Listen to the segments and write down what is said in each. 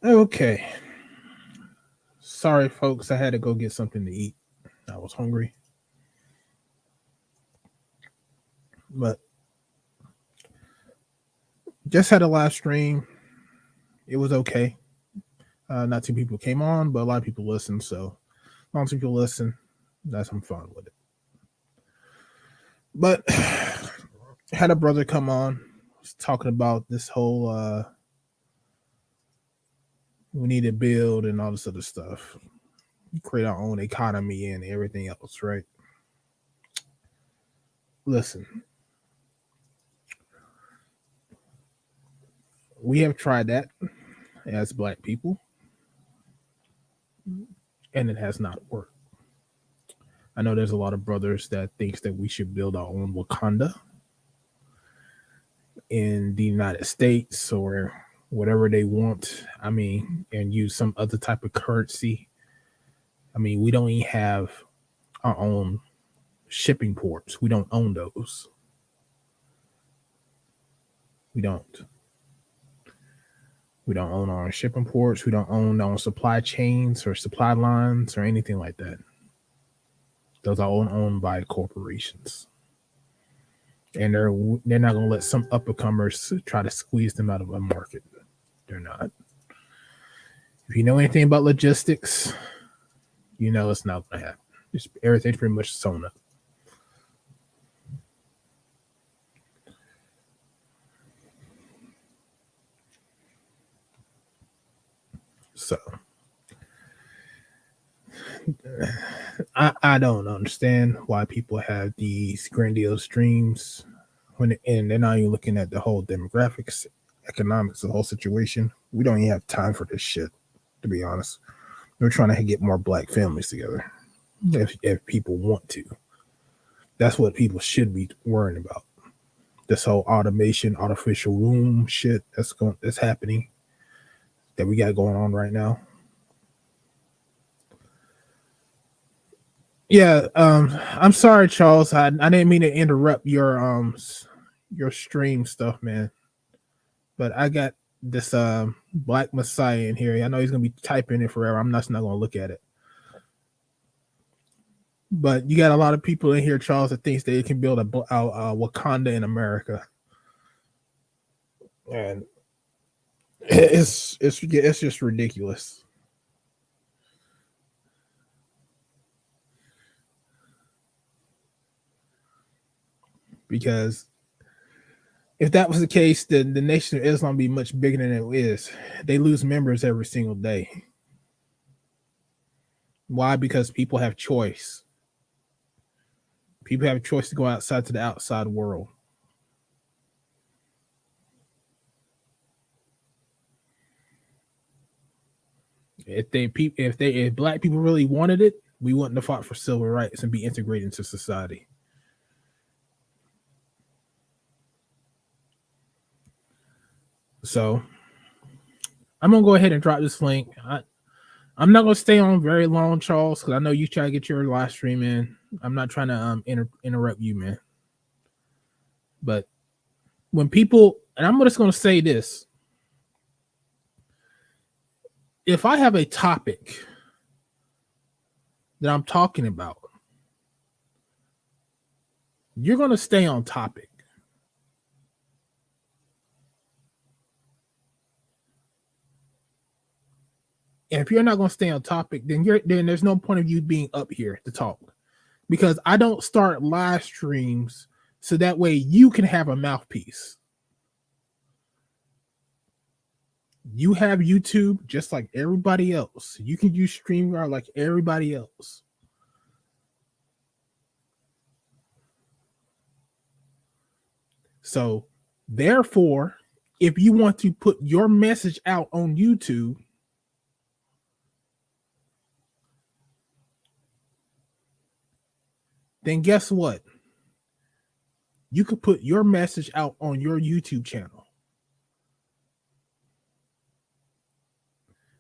Okay. Sorry, folks. I had to go get something to eat. I was hungry. But just had a live stream. It was okay. Not too people came on, but a lot of people listened. So, as long as people listen, that's I'm fine with it. But had a brother come on, was talking about this whole we need to build and all this other stuff, create our own economy and everything else, right? Listen, we have tried that as black people, and it has not worked. I know there's a lot of brothers that thinks that we should build our own Wakanda in the United States or whatever they want. I mean, and use some other type of currency. I mean, we don't even have our own shipping ports. We don't own those. We don't. We don't own our own shipping ports. We don't own our own supply chains or supply lines or anything like that. Those are all owned by corporations, and they're not going to let some uppercomers try to squeeze them out of a market. They're not. If you know anything about logistics, you know it's not going to happen. Just everything's pretty much sewn up. So I don't understand why people have these grandiose dreams when and they're not even looking at the whole demographics, economics, the whole situation. We don't even have time for this shit, to be honest. We're trying to get more black families together. If people want to, that's what people should be worrying about. This whole automation, artificial womb shit that's happening, that we got going on right now. Yeah, I'm sorry, Charles. I didn't mean to interrupt your stream stuff, man. But I got this Black Messiah in here. I know he's gonna be typing it forever. I'm not gonna look at it. But you got a lot of people in here, Charles, that thinks they can build a Wakanda in America, and it's just ridiculous. Because if that was the case, then the Nation of Islam would be much bigger than it is. They lose members every single day. Why? Because people have choice. People have a choice to go outside to the outside world. If black people really wanted it, we wouldn't have fought for civil rights and be integrated into society. So I'm gonna go ahead and drop this link. I'm not gonna stay on very long, Charles, because I know you try to get your live stream in. I'm not trying to interrupt you, man. But when people, and I'm just gonna say this: if I have a topic that I'm talking about, you're gonna stay on topic. And if you're not going to stay on topic, then there's no point of you being up here to talk, because I don't start live streams so that way you can have a mouthpiece. You have YouTube just like everybody else. You can use StreamYard like everybody else. So, therefore, if you want to put your message out on YouTube, then guess what? You could put your message out on your YouTube channel.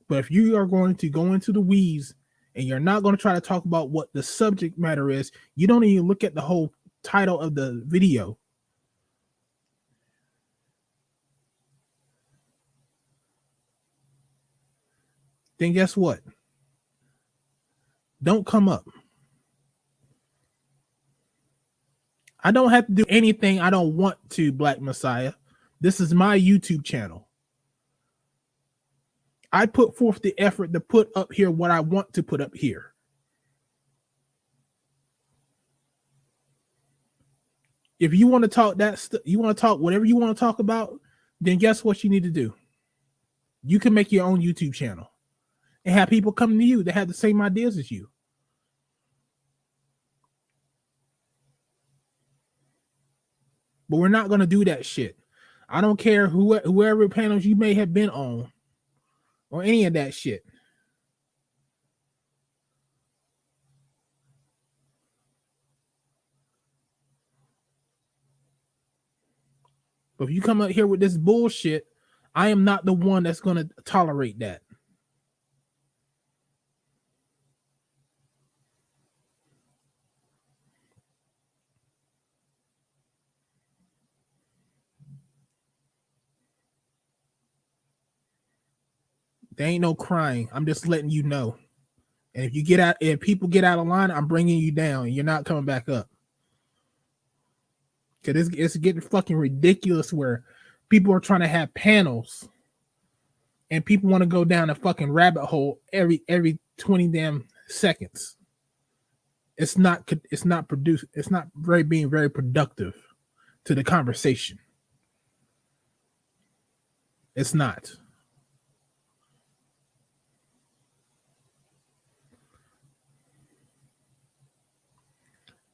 But if you are going to go into the weeds and you're not going to try to talk about what the subject matter is, you don't even look at the whole title of the video. then guess what? Don't come up. I don't have to do anything I don't want to, Black Messiah. This is my YouTube channel. I put forth the effort to put up here what I want to put up here. If you want to talk you want to talk whatever you want to talk about, then guess what you need to do? You can make your own YouTube channel and have people come to you that have the same ideas as you. But we're not going to do that shit. I don't care whoever panels you may have been on or any of that shit. But if you come up here with this bullshit, I am not the one that's going to tolerate that. There ain't no crying. I'm just letting you know. And if people get out of line, I'm bringing you down and you're not coming back up. Because it's getting fucking ridiculous where people are trying to have panels and people want to go down a fucking rabbit hole every 20 damn seconds. It's not being very productive to the conversation. It's not.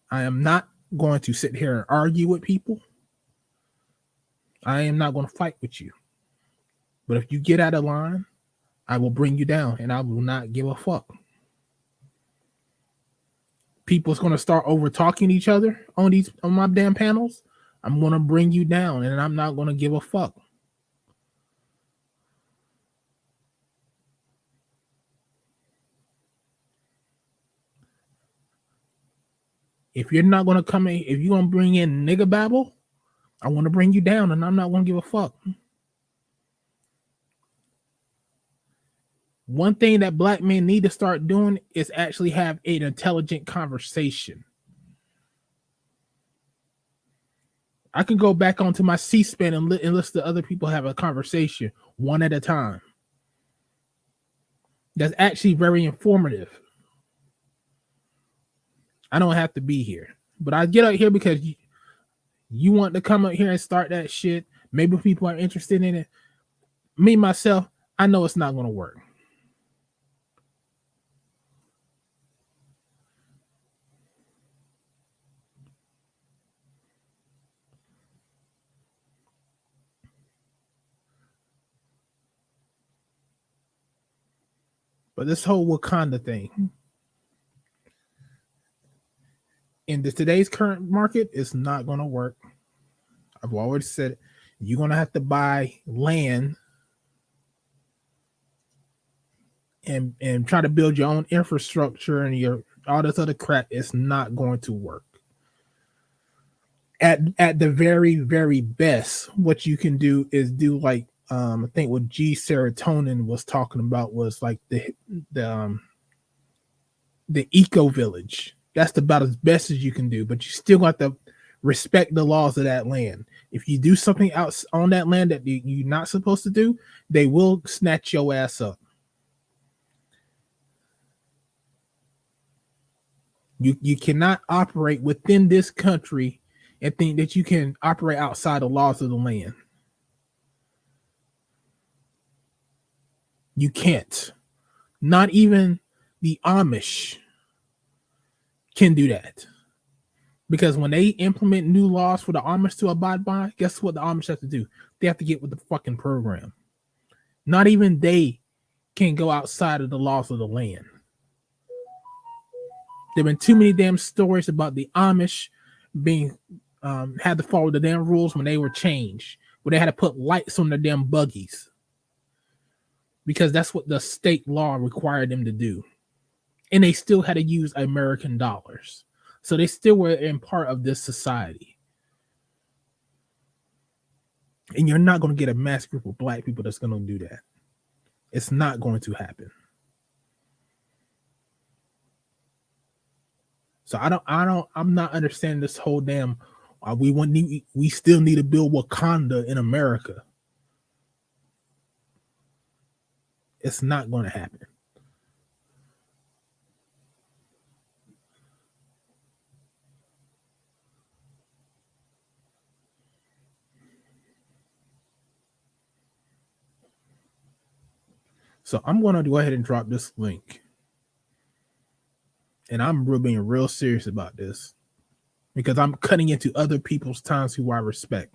I am not going to sit here and argue with people. I am not going to fight with you. But if you get out of line, I will bring you down and I will not give a fuck. People's going to start over talking each other on my damn panels. I'm going to bring you down and I'm not going to give a fuck. If you're not going to come in, if you're going to bring in nigga babble, I want to bring you down and I'm not going to give a fuck. One thing that black men need to start doing is actually have an intelligent conversation. I can go back onto my C-SPAN and listen to other people have a conversation one at a time. That's actually very informative. I don't have to be here. But I get out here because you want to come up here and start that shit. Maybe people are interested in it. Me, myself, I know it's not going to work. But this whole Wakanda thing, in today's current market, it's not going to work. I've already said it. You're going to have to buy land and try to build your own infrastructure and all this other crap. It's not going to work. At the very, very best, what you can do is do like I think what G Serotonin was talking about was like the eco village. That's about as best as you can do, but you still got to respect the laws of that land. If you do something else on that land that you're not supposed to do, they will snatch your ass up. You cannot operate within this country and think that you can operate outside the laws of the land. You can't. Not even the Amish can do that. Because when they implement new laws for the Amish to abide by, guess what the Amish have to do? They have to get with the fucking program. Not even they can go outside of the laws of the land. There have been too many damn stories about the Amish being had to follow the damn rules when they were changed, where they had to put lights on their damn buggies because that's what the state law required them to do. And they still had to use American dollars. So they still were in part of this society. And you're not going to get a mass group of black people that's going to do that. It's not going to happen. So I'm not understanding this whole damn. We still need to build Wakanda in America. It's not going to happen. So I'm going to go ahead and drop this link. And I'm being real serious about this because I'm cutting into other people's times who I respect.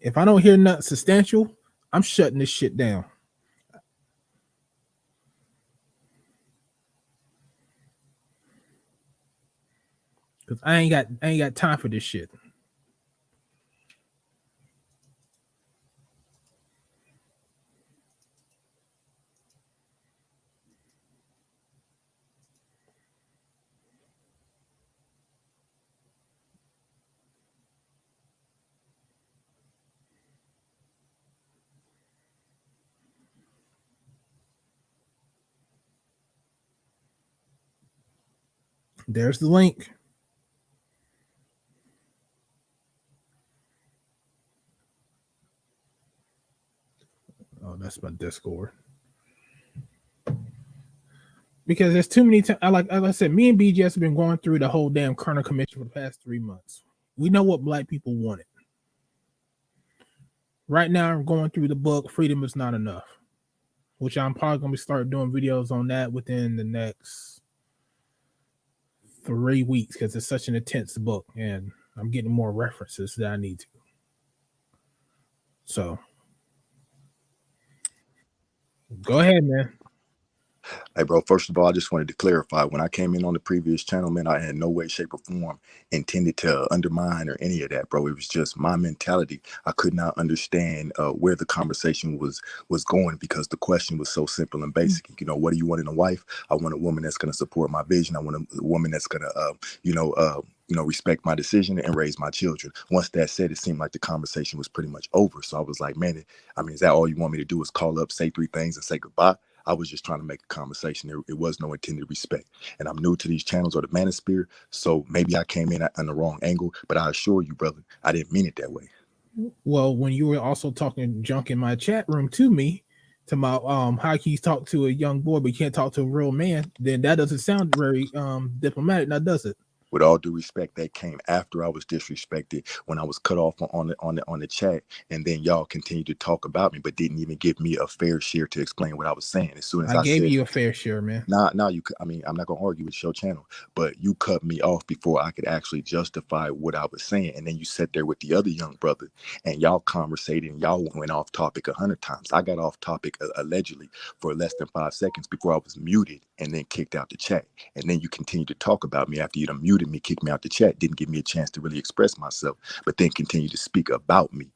If I don't hear nothing substantial, I'm shutting this shit down. Because I ain't got time for this shit. There's the link. Oh, that's my Discord. Because there's too many times. Like I said, me and BGS have been going through the whole damn Kerner Commission for the past 3 months. We know what black people wanted. Right now, I'm going through the book "Freedom Is Not Enough," which I'm probably going to start doing videos on that within the next 3 weeks because it's such an intense book, and I'm getting more references that I need to. So, go ahead, man. Hey, bro, first of all, I just wanted to clarify. When I came in on the previous channel, man, I had no way, shape, or form intended to undermine or any of that, bro. It was just my mentality. I could not understand where the conversation was going because the question was so simple and basic. You know, what do you want in a wife? I want a woman that's going to support my vision. I want a woman that's going to, respect my decision and raise my children. Once that said, it seemed like the conversation was pretty much over. So I was like, man, is that all you want me to do is call up, say 3 things and say goodbye? I was just trying to make a conversation. It was no intended respect. And I'm new to these channels or the manosphere, so maybe I came in on the wrong angle, but I assure you, brother, I didn't mean it that way. Well, when you were also talking junk in my chat room to me, to my how can you talk to a young boy but you can't talk to a real man, then that doesn't sound very diplomatic, now does it? With all due respect, that came after I was disrespected when I was cut off on the chat, and then y'all continued to talk about me, but didn't even give me a fair share to explain what I was saying. As soon as I gave said, you a fair share, man. Nah, you. I'm not gonna argue with your channel, but you cut me off before I could actually justify what I was saying, and then you sat there with the other young brother, and y'all conversated, and y'all went off topic 100 times. I got off topic allegedly for less than 5 seconds before I was muted, and then kicked out the chat. And then you continued to talk about me after you done muted me, kicked me out the chat, didn't give me a chance to really express myself, but then continued to speak about me.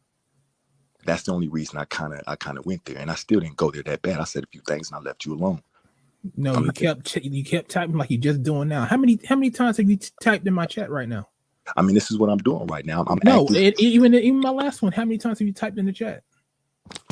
That's the only reason I kind of went there, and I still didn't go there that bad. I said a few things and I left you alone. No, you kept typing like you're just doing now. How many times have you typed in my chat right now? I mean, this is what I'm doing right now. I'm no, even my last one. How many times have you typed in the chat?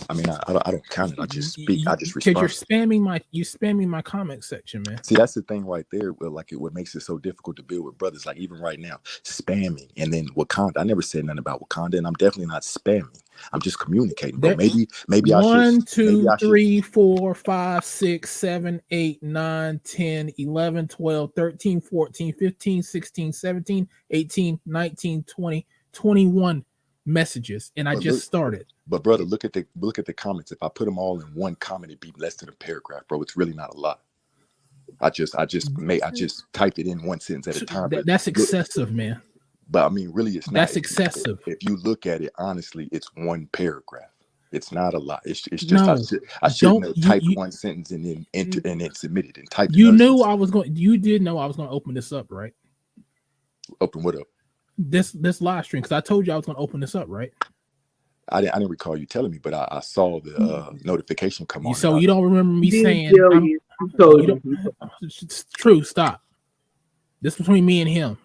I mean, I don't count it. I just speak. I just respond. Because you're spamming my comment section, man. See, that's the thing right there. Like what makes it so difficult to build with brothers. Like even right now, spamming, and then Wakanda. I never said nothing about Wakanda, and I'm definitely not spamming. I'm just communicating, bro. Maybe 1, 2, 3, 4, 5, 6, 7, 8, 9, 10, 11, 12, 13, 14, 15, 16, 17, 18, 19, 20, 21 messages, and I just started. But brother, look at the comments. If I put them all in one comment, it'd be less than a paragraph, bro. It's really not a lot. I just typed it in one sentence at a time. That's excessive, man. But I mean, really, it's not. That's excessive. If you look at it honestly, it's one paragraph. It's not a lot. It's just no, I shouldn't have typed one sentence and then enter and then submitted and typed. You knew I was going. You did know I was going to open this up, right? Open what up? This live stream, because I told you I was going to open this up, right? I didn't recall you telling me, but I saw the notification come on. So you don't remember me saying? It's true. Stop. This is between me and him.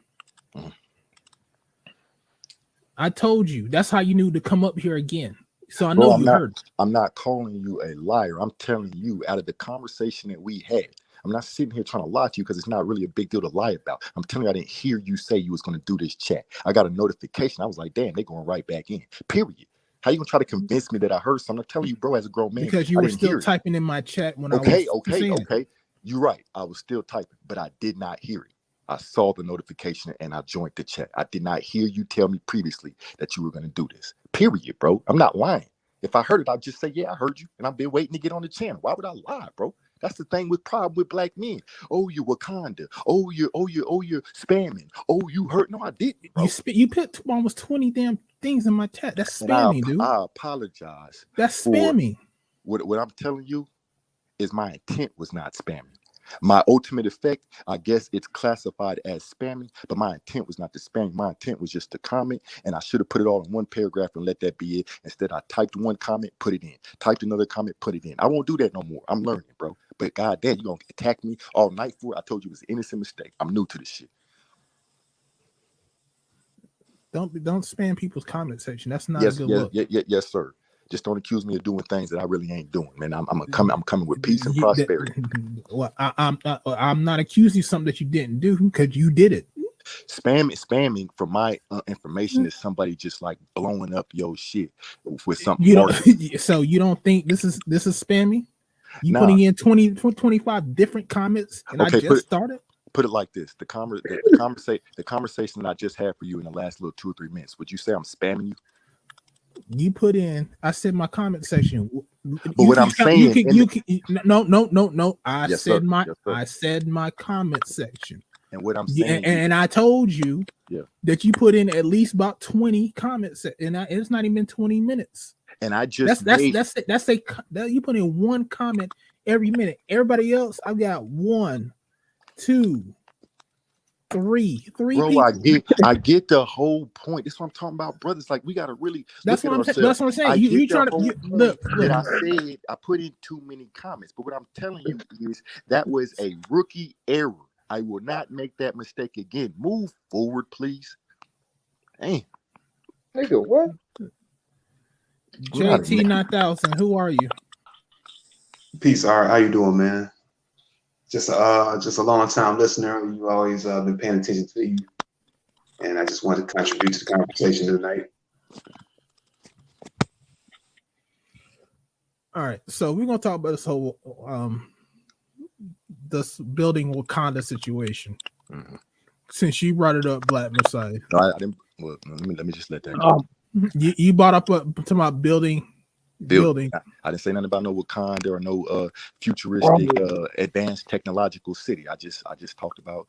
I told you. That's how you knew to come up here again. So I know you heard. I'm not calling you a liar. I'm telling you, out of the conversation that we had, I'm not sitting here trying to lie to you because it's not really a big deal to lie about. I'm telling you, I didn't hear you say you was going to do this chat. I got a notification. I was like, damn, they going right back in. Period. How you gonna try to convince me that I heard something? I'm telling you, bro, as a grown man, Because you I were didn't still hear it. typing in my chat when I Okay, was saying it. okay. You're right. I was still typing, but I did not hear it. I saw the notification and I joined the chat. I did not hear you tell me previously that you were going to do this. Period, bro. I'm not lying. If I heard it, I'd just say, yeah, I heard you. And I've been waiting to get on the channel. Why would I lie, bro? That's the thing with problem with black men. Oh, you're Wakanda. Oh, you're spamming. Oh, you hurt. No, I didn't, bro. You put almost 20 damn things in my chat. That's spamming, dude. I apologize. That's spamming. What I'm telling you is my intent was not spamming. My ultimate effect, I guess it's classified as spamming, but my intent was not to spam. My intent was just to comment, and I should have put it all in one paragraph and let that be it. Instead, I typed one comment, put it in. Typed another comment, put it in. I won't do that no more. I'm learning, bro. But goddamn, you gonna attack me all night for it? I told you it was an innocent mistake. I'm new to this shit. Don't spam people's comment section. That's not a good look. Yes, sir. Just don't accuse me of doing things that I really ain't doing, man. I'm coming with peace and prosperity. Well, I'm not accusing you of something that you didn't do because you did it. Spamming from my information is somebody just like blowing up your shit with something. So you don't think this is spammy? You putting in 25 different comments, and okay, I just started. Put it like this: the conversation that I just had for you in the last little 2 or 3 minutes. Would you say I'm spamming you? You put in. I said my comment section. But what I'm saying, no. I said my comment section. And what I'm saying, and I told you that you put in at least about 20 comments, and it's not even 20 minutes. And I just you put in one comment every minute. Everybody else, I've got 1, 2, 3 bro, people. I get the whole point. That's what I'm talking about, brothers. Like, we gotta really that's what I'm saying. You trying to look. I said I put in too many comments, but what I'm telling you is that was a rookie error. I will not make that mistake again. Move forward, please. Damn. Nigga, what? JT 9000, who are you? Peace, Art. How you doing, man? Just a long time listener. You've always been paying attention to you, and I just wanted to contribute to the conversation tonight. All right, so we're gonna talk about this whole this building Wakanda situation. Mm-hmm. Since you brought it up, Black Messiah. No, I didn't. Well, let me just let that go. You brought up to my building. I didn't say nothing about no Wakanda or no futuristic advanced technological city. I just talked about,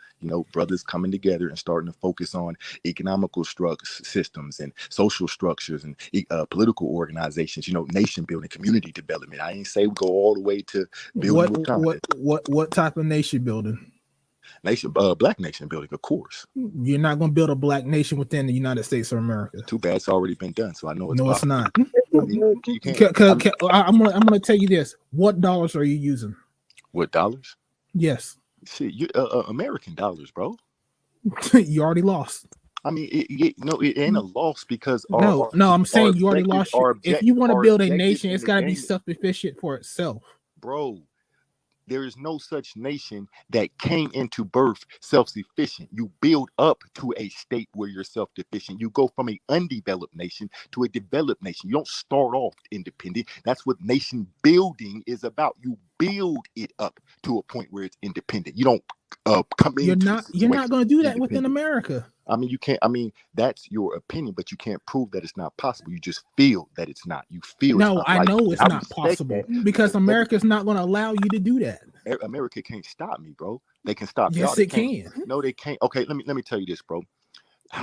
brothers coming together and starting to focus on economical systems and social structures and political organizations, nation building, community development. I ain't say we go all the way to building Wakanda. What type of nation building? Black nation building, of course. You're not going to build a black nation within the United States of America. Too bad, it's already been done. So I know it's no, possible. It's not. I'm going to tell you this. What dollars are you using? What dollars? Yes. Shit, American dollars, bro. You already lost. I mean, it ain't a loss because I'm saying you already lost. If you want to build a nation, it's got to be self-sufficient for itself, bro. There is no such nation that came into birth self-sufficient. You build up to a state where you're self-sufficient. You go from an undeveloped nation to a developed nation. You don't start off independent. That's what nation building is about. You build it up to a point where it's independent. You don't come in. You're not going to do that within America. I mean, you can't. I mean, that's your opinion, but you can't prove that it's not possible. You just feel that it's not. You feel. No, I know it's not possible because America's not going to allow you to do that. America can't stop me, bro. They can stop. Yes, it can. No, they can't. Okay, let me tell you this, bro.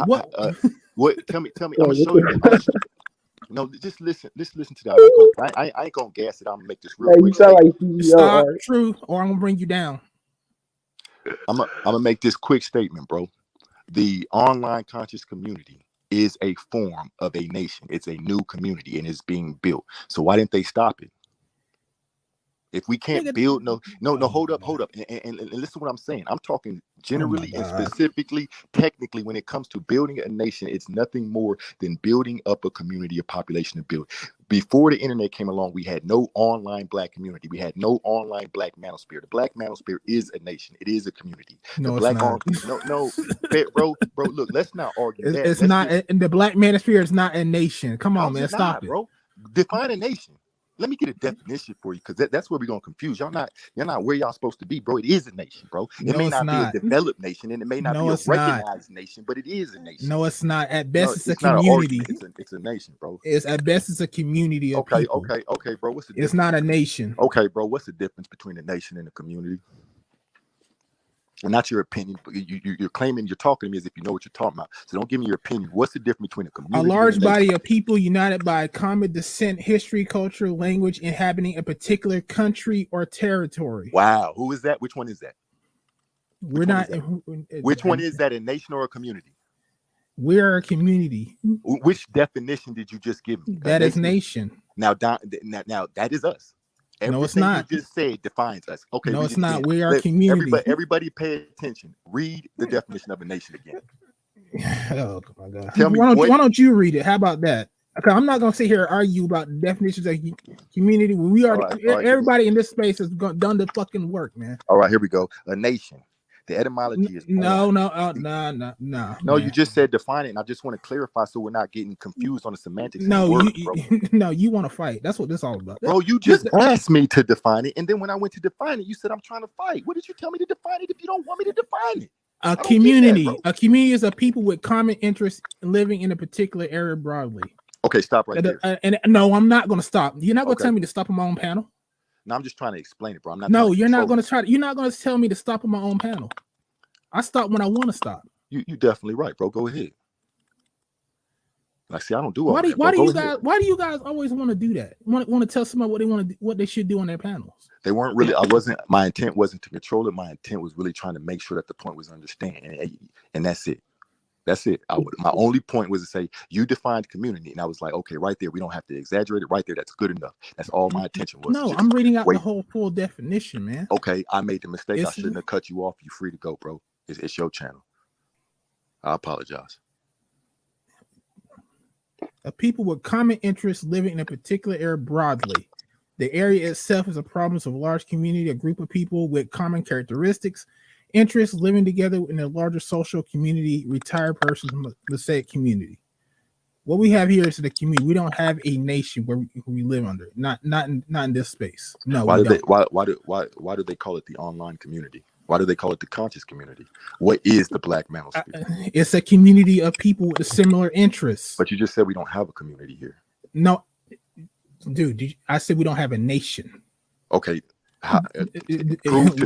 What? Tell me. I'm gonna show you. No, just listen to that. I ain't gonna gas it. I'm gonna make this real quick. Stop, true, or I'm gonna bring you down. I'm gonna make this quick statement, bro. The online conscious community is a form of a nation. It's a new community and it's being built. So why didn't they stop it? If we can't build hold up. And listen to what I'm saying. I'm talking generally and specifically, technically, when it comes to building a nation, it's nothing more than building up a community, a population to build. Before the internet came along, we had no online black community. We had no online black manosphere. The black manosphere is a nation. It is a community. No, the black it's not. no, bro, look, let's not argue that. It's not. The black manosphere is not a nation. Come on, man, stop it, bro. Define a nation. Let me get a definition for you, because that's where we're gonna confuse. You're not where y'all supposed to be, bro. It is a nation, bro. It may not be a developed nation, and it may not be a recognized nation, but it is a nation. No, it's not. At best, it's a community. It's a nation, bro. It's at best, it's a community of people. Okay, bro. What's the difference? It's not a nation. Okay, bro. What's the difference between a nation and a community? And not your opinion, but you're claiming, you're talking to me as if you know what you're talking about. So don't give me your opinion. What's the difference between a community? A large body of people united by a common descent, history, culture, language, inhabiting a particular country or territory. Wow. Who is that? Which one is that? Which one is that? A nation or a community? We're a community. Which definition did you just give me? That is nation. Now that is us. Everything no, it's not. You just said defines us. Okay. No, it's not. We are a community. Everybody pay attention. Read the definition of a nation again. Oh my God. Why don't you read it? How about that? Okay, I'm not gonna sit here and argue about definitions of community. We are everybody in this space has done the fucking work, man. All right, here we go. A nation. The etymology is no. You just said define it, and I just want to clarify so we're not getting confused on the semantics. No, you want to fight. That's what this is all about, bro. You just asked me to define it, and then when I went to define it, you said I'm trying to fight. What did you tell me to define it if you don't want me to define it? A community is a people with common interests living in a particular area broadly. Okay, stop right there. And no, I'm not going to stop. You're not going to tell me to stop on my own panel. No, I'm just trying to explain it, bro. I'm not. No, you're not going to try. You're not going to tell me to stop on my own panel. I stop when I want to stop. You definitely right, bro. Go ahead. Like, see, I don't do all why that. Why do you guys always want to do that? Want to tell somebody what they want to, what they should do on their panels? They weren't really. My intent wasn't to control it. My intent was really trying to make sure that the point was understood, and that's it. That's it. My only point was to say you defined community, and I was like, okay, right there, we don't have to exaggerate it. Right there, that's good enough. That's all my attention was. No, I'm reading out the whole full definition, man. Okay, I made the mistake. I shouldn't have cut you off. You're free to go, bro. It's your channel. I apologize. A people with common interests living in a particular area broadly. The area itself is a province of a large community, a group of people with common characteristics, interests living together in a larger social community. Retired persons, let's say a community. What we have here is the community. We don't have a nation where we live under. Not in this space. No. Why do they call it the online community? Why do they call it the conscious community? What is the black manosphere? It's a community of people with similar interests. But you just said we don't have a community here. No, dude, I said we don't have a nation. Okay. Prove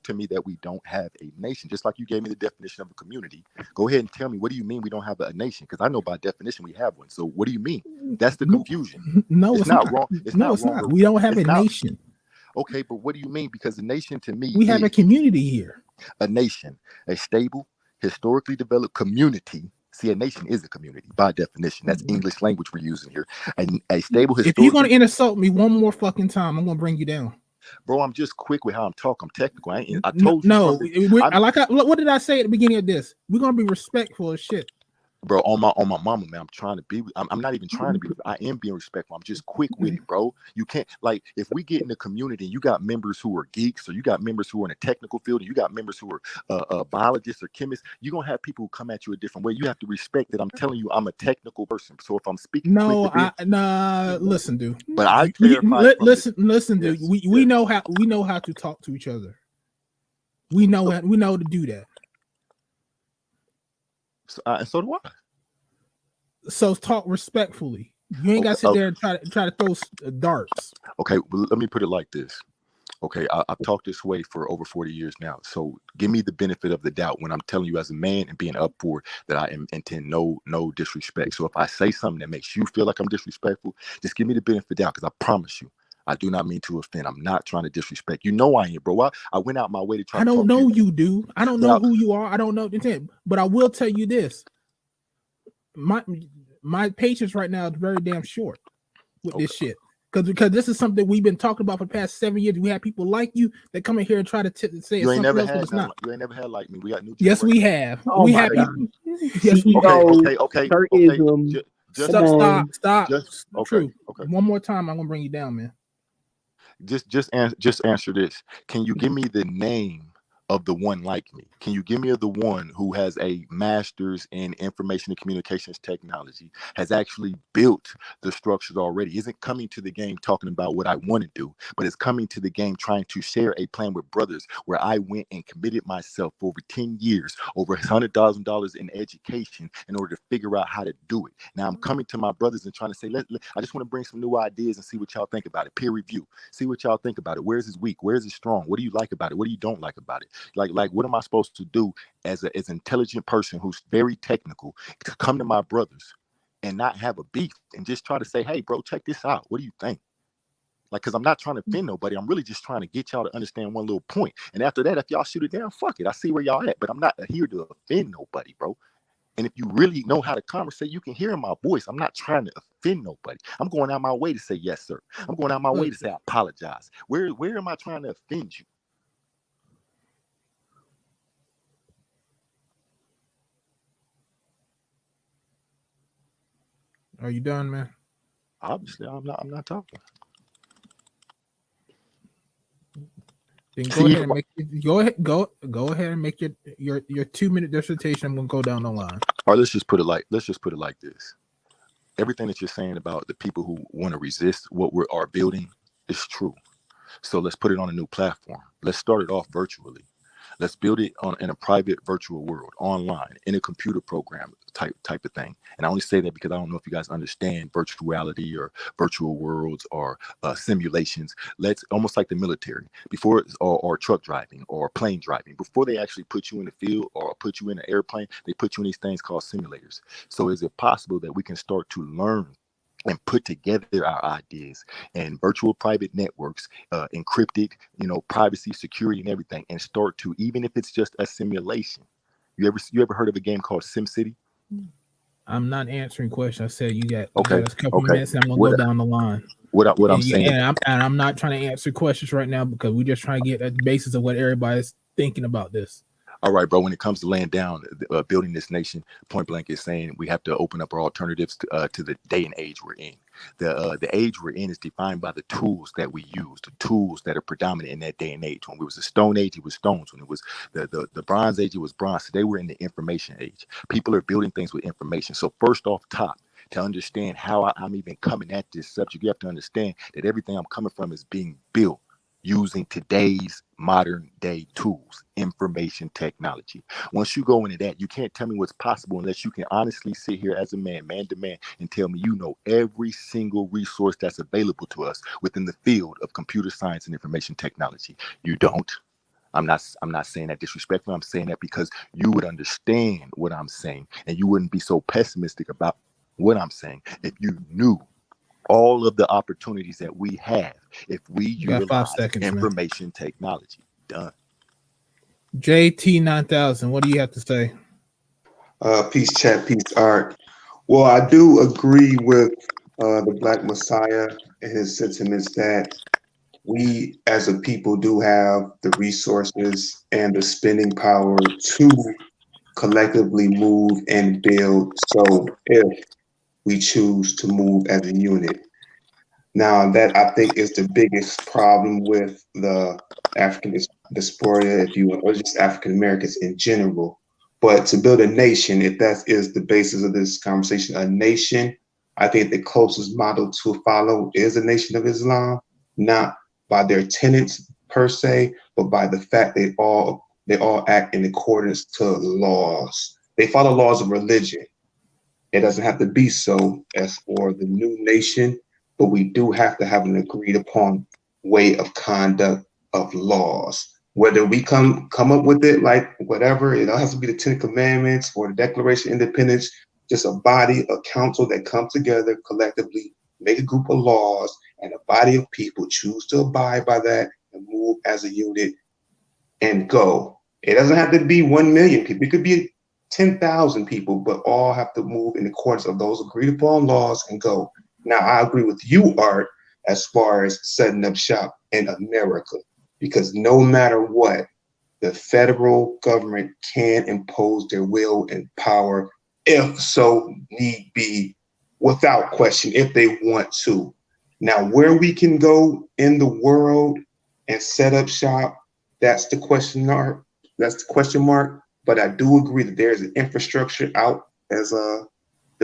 to me that we don't have a nation. Just like you gave me the definition of a community. Go ahead and tell me, what do you mean we don't have a nation? Because I know by definition we have one. So what do you mean? That's the confusion. No, it's not wrong. It's not wrong. We don't have a nation. Okay, but what do you mean? Because the nation to me, we have a community here. A nation, a stable, historically developed community. See, a nation is a community by definition. That's English language we're using here. A stable. If you're gonna insult me one more fucking time, I'm gonna bring you down. Bro, I'm just quick with how I'm talking. I'm technical. I told you. No, what did I say at the beginning of this? We're gonna be respectful as shit. Bro, on my mama, man, I'm trying to be. I'm not even trying to be. I am being respectful. I'm just quick with it, bro. You can't, like, if we get in the community, you got members who are geeks, or you got members who are in a technical field, and you got members who are biologists or chemists. You're gonna have people who come at you a different way. You have to respect that I'm telling you I'm a technical person. So if I'm speaking, listen, dude. But I listen, dude. We know how to talk to each other. We know to do that. And so do I. So talk respectfully. You ain't got to sit there and try to throw darts. Okay, well, let me put it like this. Okay, I've talked this way for over 40 years now. So give me the benefit of the doubt when I'm telling you as a man and being up for that I intend no disrespect. So if I say something that makes you feel like I'm disrespectful, just give me the benefit of the doubt, because I promise you, I do not mean to offend. I'm not trying to disrespect. You know I ain't, bro. I went out my way to try. I don't know you, dude. I don't know who you are. I don't know the intent. But I will tell you this: my patience right now is very damn short with this shit. because this is something we've been talking about for the past 7 years. We have people like you that come in here and try to say You it's ain't something never else, but had it's none. not. You ain't never had like me. We got new Yes, generation. we have. Oh We my have God. people. Yes, we Okay, have. okay. Turkism. Just, Come on. Stop. just okay, True. okay. One more time, I'm gonna bring you down, man. Just answer this. Can you give me the name of the one like me? Can you give me the one who has a master's in information and communications technology, has actually built the structures already, isn't coming to the game talking about what I want to do, but is coming to the game trying to share a plan with brothers where I went and committed myself for over 10 years, over $100,000 in education in order to figure out how to do it. Now I'm coming to my brothers and trying to say, I just want to bring some new ideas and see what y'all think about it. Peer review. See what y'all think about it. Where's it weak? Where's it strong? What do you like about it? What do you don't like about it? Like what am I supposed to do as an intelligent person who's very technical to come to my brothers and not have a beef and just try to say, hey, bro, check this out. What do you think? Like, because I'm not trying to offend nobody. I'm really just trying to get y'all to understand one little point. And after that, if y'all shoot it down, fuck it. I see where y'all at. But I'm not here to offend nobody, bro. And if you really know how to conversate, you can hear in my voice. I'm not trying to offend nobody. I'm going out my way to say yes, sir. I'm going out my way to say I apologize. Where am I trying to offend you? Are you done, man? Obviously, I'm not talking. Then go ahead and make go ahead and make your 2-minute dissertation. I'm gonna go down the line. Or let's just put it like this. Everything that you're saying about the people who want to resist what we are building is true. So let's put it on a new platform. Let's start it off virtually. Let's build it in a private virtual world, online, in a computer program type of thing. And I only say that because I don't know if you guys understand virtuality or virtual worlds or simulations. Let's almost like the military before, or truck driving or plane driving. Before they actually put you in the field or put you in an airplane, they put you in these things called simulators. So is it possible that we can start to learn and put together our ideas and virtual private networks, encrypted, privacy, security, and everything, and start to, even if it's just a simulation. You ever heard of a game called SimCity? I'm not answering questions. I said you got Okay. a couple minutes, and I'm gonna go down the line. What I'm saying, and I'm not trying to answer questions right now because we're just trying to get at the basis of what everybody's thinking about this. All right, bro. When it comes to laying down, building this nation, point blank is saying we have to open up our alternatives to the day and age we're in. The age we're in is defined by the tools that we use, the tools that are predominant in that day and age. When it was the Stone Age, it was stones. When it was the Bronze Age, it was bronze. Today we're in the information age. People are building things with information. So first off top, to understand how I'm even coming at this subject, you have to understand that everything I'm coming from is being built using today's modern day tools, information technology. Once you go into that, you can't tell me what's possible unless you can honestly sit here as a man to man, and tell me you know every single resource that's available to us within the field of computer science and information technology. You don't. I'm not saying that disrespectfully. I'm saying that because you would understand what I'm saying, and you wouldn't be so pessimistic about what I'm saying if you knew all of the opportunities that we have if we utilize 5 seconds, information technology. Done. JT 9000, what do you have to say? Peace, chat, peace, art. Well, I do agree with the Black Messiah and his sentiments that we as a people do have the resources and the spending power to collectively move and build. So if we choose to move as a unit. Now, that I think is the biggest problem with the African diaspora, if you will, or just African Americans in general. But to build a nation, if that is the basis of this conversation, a nation, I think the closest model to follow is the Nation of Islam, not by their tenets per se, but by the fact they all act in accordance to laws. They follow laws of religion. It doesn't have to be so as for the new nation, but we do have to have an agreed upon way of conduct of laws. Whether we come up with it like whatever, it don't have to be the Ten Commandments or the Declaration of Independence, just a body, a council that come together collectively, make a group of laws, and a body of people choose to abide by that and move as a unit and go. It doesn't have to be 1 million people. It could be 10,000 people, but all have to move in accordance of those agreed upon laws and go. Now, I agree with you, Art, as far as setting up shop in America, because no matter what, the federal government can impose their will and power if so need be, without question, if they want to. Now, where we can go in the world and set up shop, that's the question mark. That's the question mark. But I do agree that there is an infrastructure out, as the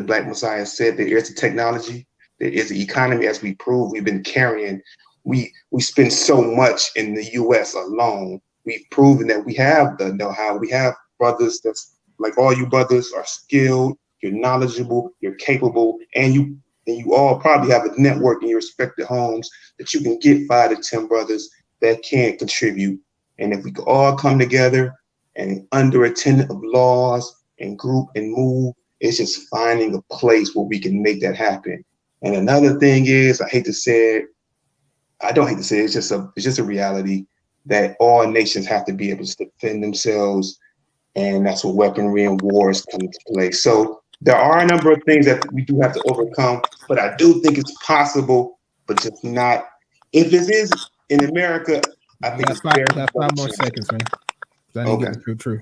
Black Messiah said. There is the technology, there is the economy, as we prove we've been carrying. We spend so much in the U.S. alone. We've proven that we have the know-how. We have brothers that's like all you brothers are skilled, you're knowledgeable, you're capable, and you all probably have a network in your respective homes that you can get 5 to 10 brothers that can contribute. And if we could all come together and under a tenet of laws and group and move, it's just finding a place where we can make that happen. And another thing is, I hate to say it, I don't hate to say it, it's just a reality that all nations have to be able to defend themselves, and that's where weaponry and wars come into play. So there are a number of things that we do have to overcome, but I do think it's possible, but just not. If it is in America, I think it's very got 5 more seconds, man. I need to Okay. get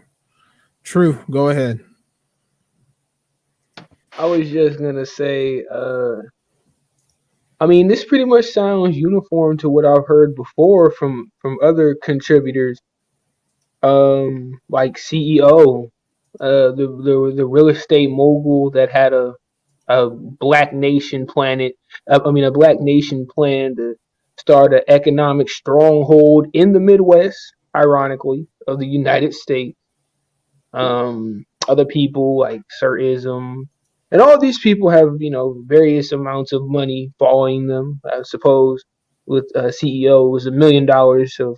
True. Go ahead. I was just gonna say, I mean, this pretty much sounds uniform to what I've heard before from other contributors, like CEO, the real estate mogul that had a black nation planet. I mean, a black nation plan to start an economic stronghold in the Midwest, ironically, of the United States. Other people like Sir Ism, and all these people have various amounts of money following them. I suppose with CEO was $1 million of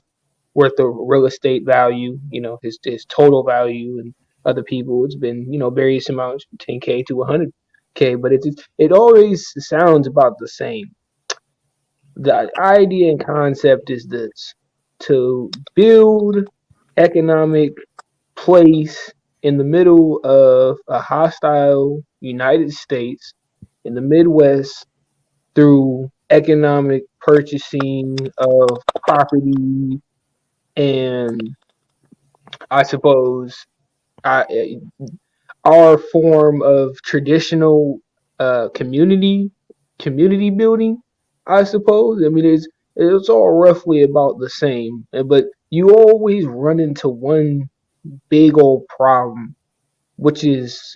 worth of real estate value. His total value, and other people it's been various amounts from 10K to 100K, but it always sounds about the same. The idea and concept is this: to build economic place in the middle of a hostile United States in the Midwest through economic purchasing of property and, I suppose, our form of traditional community building, I suppose. I mean, it's all roughly about the same, but you always run into one big old problem, which is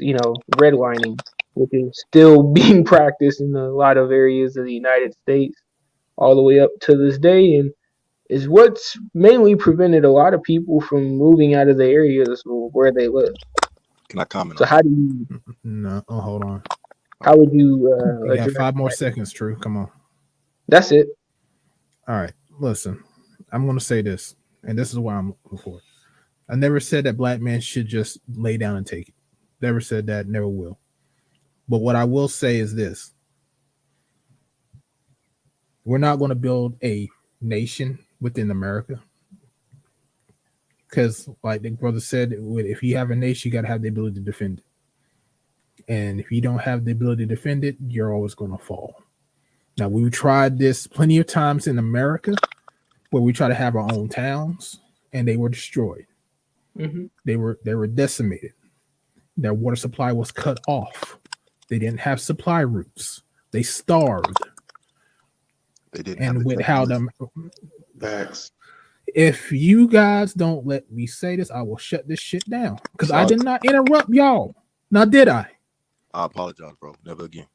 redlining, which is still being practiced in a lot of areas of the United States all the way up to this day, and is what's mainly prevented a lot of people from moving out of the areas where they live. Can I comment So on how that? do you No, hold on. how would you You got address 5 more that? seconds, True. Come on. That's it. All right. Listen, I'm going to say this, and this is why I'm looking for it. I never said that black men should just lay down and take it. Never said that, never will. But what I will say is this: we're not going to build a nation within America because, like the brother said, if you have a nation, you got to have the ability to defend it. And if you don't have the ability to defend it, you're always going to fall. Now, we've tried this plenty of times in America where we try to have our own towns and they were destroyed. Mm-hmm. They were decimated. Their water supply was cut off. They didn't have supply routes. They starved. They didn't And have with how them, Facts. if you guys don't let me say this, I will shut this shit down because I Sorry. did not interrupt y'all. Now, did I? I apologize, bro. Never again.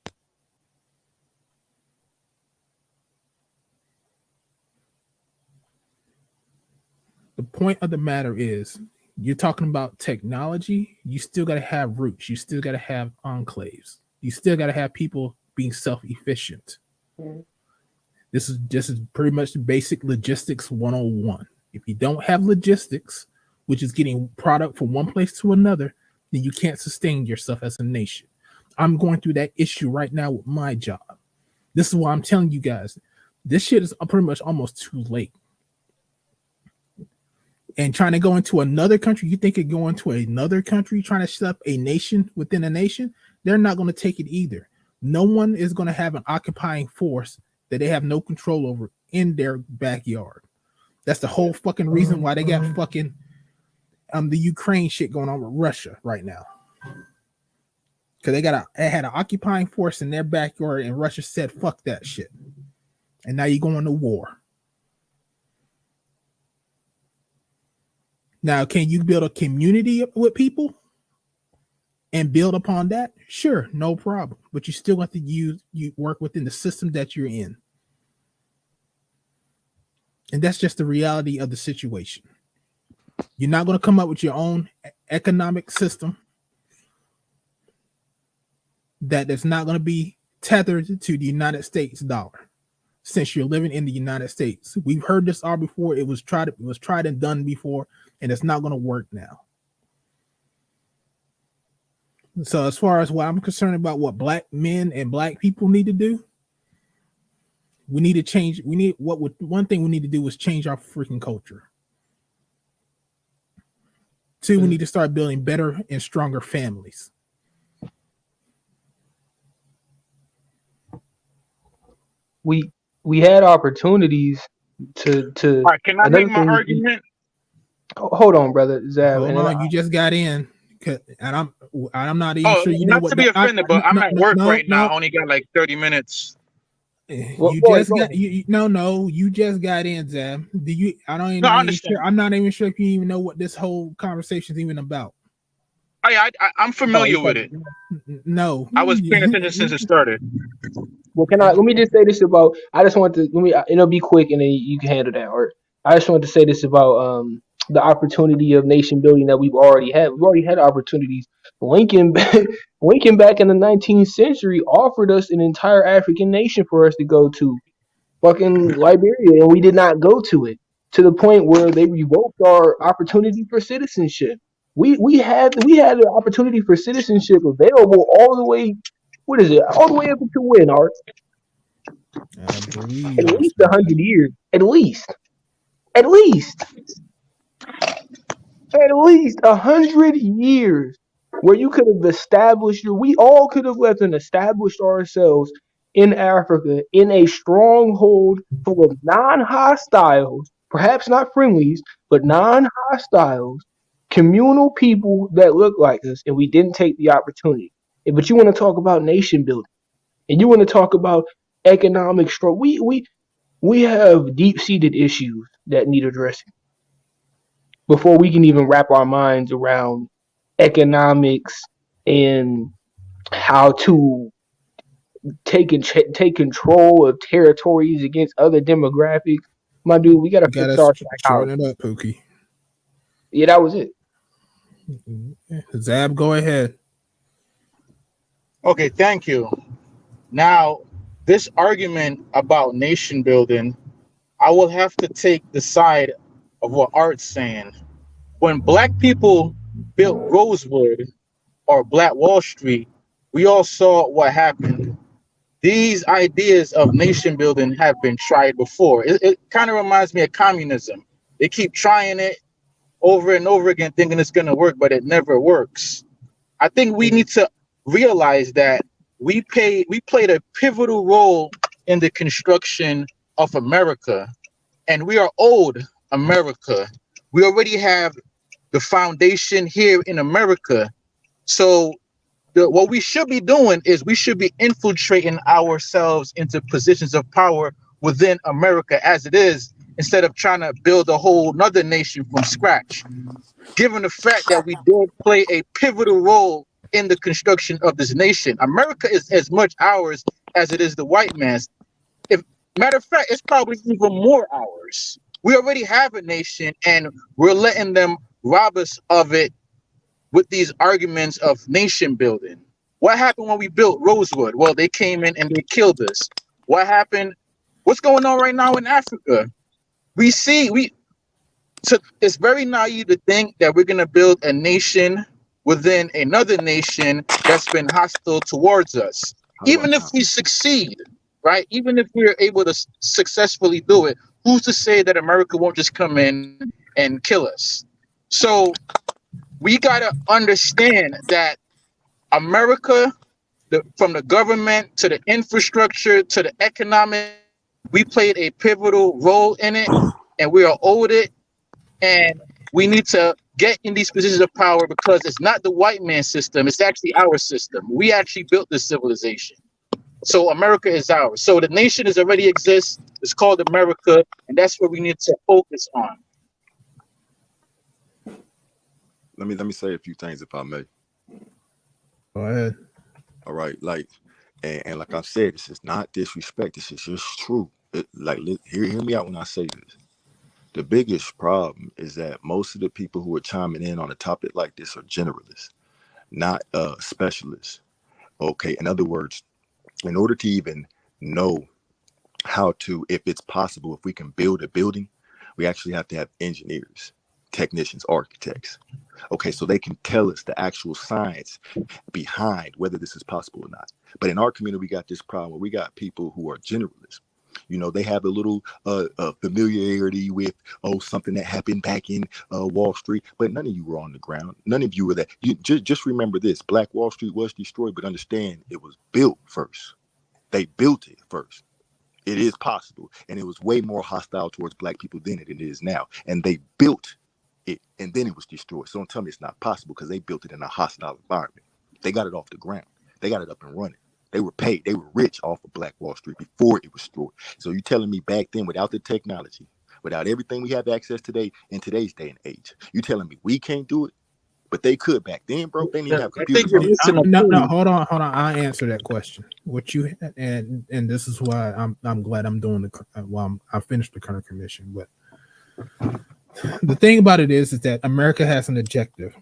The point of the matter is, you're talking about technology. You still got to have roots. You still got to have enclaves. You still got to have people being self-efficient. This is pretty much the basic logistics 101. If you don't have logistics, which is getting product from one place to another, then you can't sustain yourself as a nation. I'm going through that issue right now with my job. This is why I'm telling you guys, this shit is pretty much almost too late. And trying to go into another country, you think of going to another country, trying to set up a nation within a nation, they're not going to take it either. No one is going to have an occupying force that they have no control over in their backyard. That's the whole fucking reason why they got fucking the Ukraine shit going on with Russia right now. Because they had an occupying force in their backyard, and Russia said, fuck that shit. And now you're going to war. Now, can you build a community with people and build upon that? Sure, no problem. But you still have to you work within the system that you're in. And that's just the reality of the situation. You're not going to come up with your own economic system that is not going to be tethered to the United States dollar. Since you're living in the United States, we've heard this all before. It was tried and done before, and it's not going to work now. So, as far as what I'm concerned about, what black men and black people need to do, we need to change. One thing we need to do is change our freaking culture. 2, we need to start building better and stronger families. We had opportunities to. All right, can I make my argument? Hold on, brother Zab. Hold on, you just got in, and I'm not even sure you know not what. To be offended, but I'm at work right now. I only got like 30 minutes. You just got in, Zab. Do you? I don't even. No, I understand. I'm not even sure if you even know what this whole conversation is even about. I'm familiar with it. No, I was paying attention since it started. Well, let me just say this about. I just want to it'll be quick and then you can handle that. Or I just want to say this about the opportunity of nation building that we've already had. We've already had opportunities. Lincoln back in the 19th century offered us an entire African nation for us to go to, fucking Liberia, and we did not go to it, to the point where they revoked our opportunity for citizenship. We had the opportunity for citizenship available all the way. What is it? All the way up until when, Art? At least 100 years. At least 100 years, where you could have established we all could have left and established ourselves in Africa in a stronghold full of non-hostiles, perhaps not friendlies, but non-hostiles, communal people that look like us, and we didn't take the opportunity. But you want to talk about nation building, and you want to talk about economic struggle. We have deep-seated issues that need addressing before we can even wrap our minds around economics and how to take control of territories against other demographics. My dude, we gotta fix our shorten it up, Pookie. Yeah, that was it. Zab, go ahead. Okay, thank you. Now, this argument about nation building, I will have to take the side of what Art's saying. When black people built Rosewood or Black Wall Street, we all saw what happened. These ideas of nation building have been tried before. It kind of reminds me of communism. They keep trying it over and over again, thinking it's going to work, but it never works. I think we need to realize that we played a pivotal role in the construction of America, and we are owed America. We already have the foundation here in America. So what we should be doing is we should be infiltrating ourselves into positions of power within America as it is, instead of trying to build a whole nother nation from scratch. Given the fact that we did play a pivotal role in the construction of this nation, America is as much ours as it is the white man's. Matter of fact, it's probably even more ours. We already have a nation, and we're letting them rob us of it with these arguments of nation building. What happened when we built Rosewood? Well, they came in and they killed us. What happened? What's going on right now in Africa? It's very naive to think that we're going to build a nation within another nation that's been hostile towards us. Even if we succeed, right? Even if we're able to successfully do it, who's to say that America won't just come in and kill us? So we got to understand that America, from the government to the infrastructure to the economic We played a pivotal role in it, and we are owed it. And we need to get in these positions of power because it's not the white man's system; it's actually our system. We actually built this civilization. So America is ours. So the nation is already exists. It's called America, and that's what we need to focus on. Let me say a few things if I may. Go ahead. All right, like, and like I said, this is not disrespect. This is just true. Hear me out when I say this. The biggest problem is that most of the people who are chiming in on a topic like this are generalists, not specialists. Okay, in other words, in order to even know how to, if it's possible, if we can build a building, we actually have to have engineers, technicians, architects. Okay, so they can tell us the actual science behind whether this is possible or not. But in our community, we got this problem where we got people who are generalists. You know, they have a little familiarity with, something that happened back in Wall Street, but none of you were on the ground. None of you were there. You just remember this: Black Wall Street was destroyed, but understand it was built first. They built it first. It is possible, and it was way more hostile towards Black people then than it is now. And they built it, and then it was destroyed. So don't tell me it's not possible because they built it in a hostile environment. They got it off the ground. They got it up and running. They were paid. They were rich off of Black Wall Street before it was destroyed. So you telling me back then, without the technology, without everything we have access today in today's day and age, you telling me we can't do it? But they could back then, bro. They didn't even have I think computers. you're missing a No, point. hold on. I'll answer that question. What you and this is why I'm glad I'm doing I finished the current commission. But the thing about it is that America has an objective.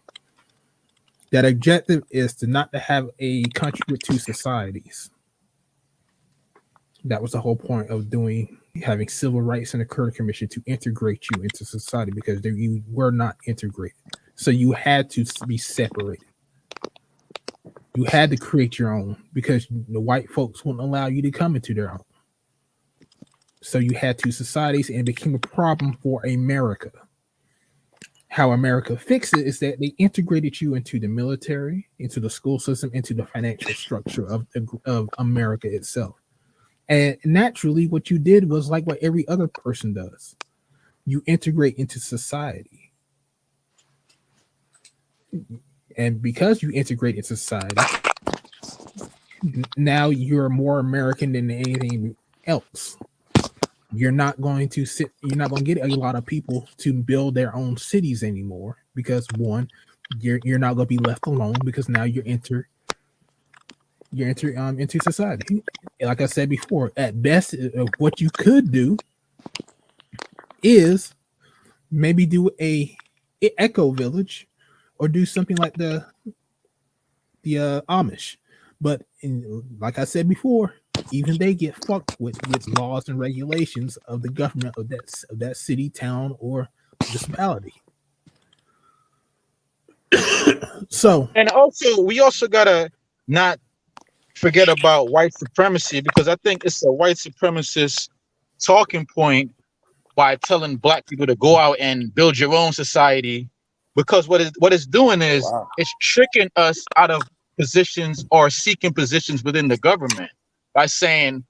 That objective is to not to have a country with two societies. That was the whole point of having civil rights and the current commission, to integrate you into society, because you were not integrated. So you had to be separated. You had to create your own because the white folks wouldn't allow you to come into their own. So you had two societies, and it became a problem for America. How America fixed it is that they integrated you into the military, into the school system, into the financial structure of America itself. And naturally, what you did was like what every other person does. You integrate into society. And because you integrate into society, now you're more American than anything else. You're not going to get a lot of people to build their own cities anymore, because one, you're not going to be left alone, because now you're into society. Like I said before, at best, what you could do is maybe do a eco village, or do something like the Amish. But like I said before, even they get fucked with laws and regulations of the government of that city, town, or municipality. So, And also, we also gotta not forget about white supremacy, because I think it's a white supremacist talking point by telling Black people to go out and build your own society, because what it's doing is it's tricking us out of positions or seeking positions within the government by saying,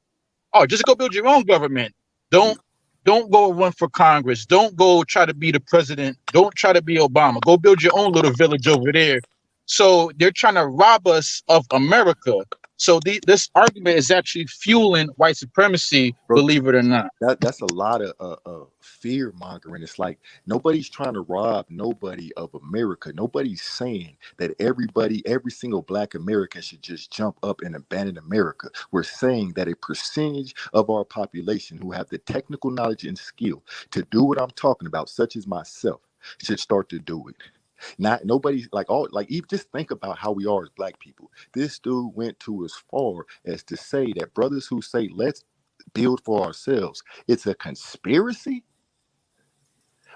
"Oh, just go build your own government. Don't go run for Congress. Don't go try to be the president. Don't try to be Obama. Go build your own little village over there." So they're trying to rob us of America. So this argument is actually fueling white supremacy, Bro, believe it or not. that's a lot of fear mongering. It's like nobody's trying to rob nobody of America. Nobody's saying that every single Black American should just jump up and abandon America. We're saying that a percentage of our population who have the technical knowledge and skill to do what I'm talking about, such as myself, should start to do it. Not nobody even just think about how we are as Black people. This dude went to as far as to say that brothers who say let's build for ourselves, it's a conspiracy.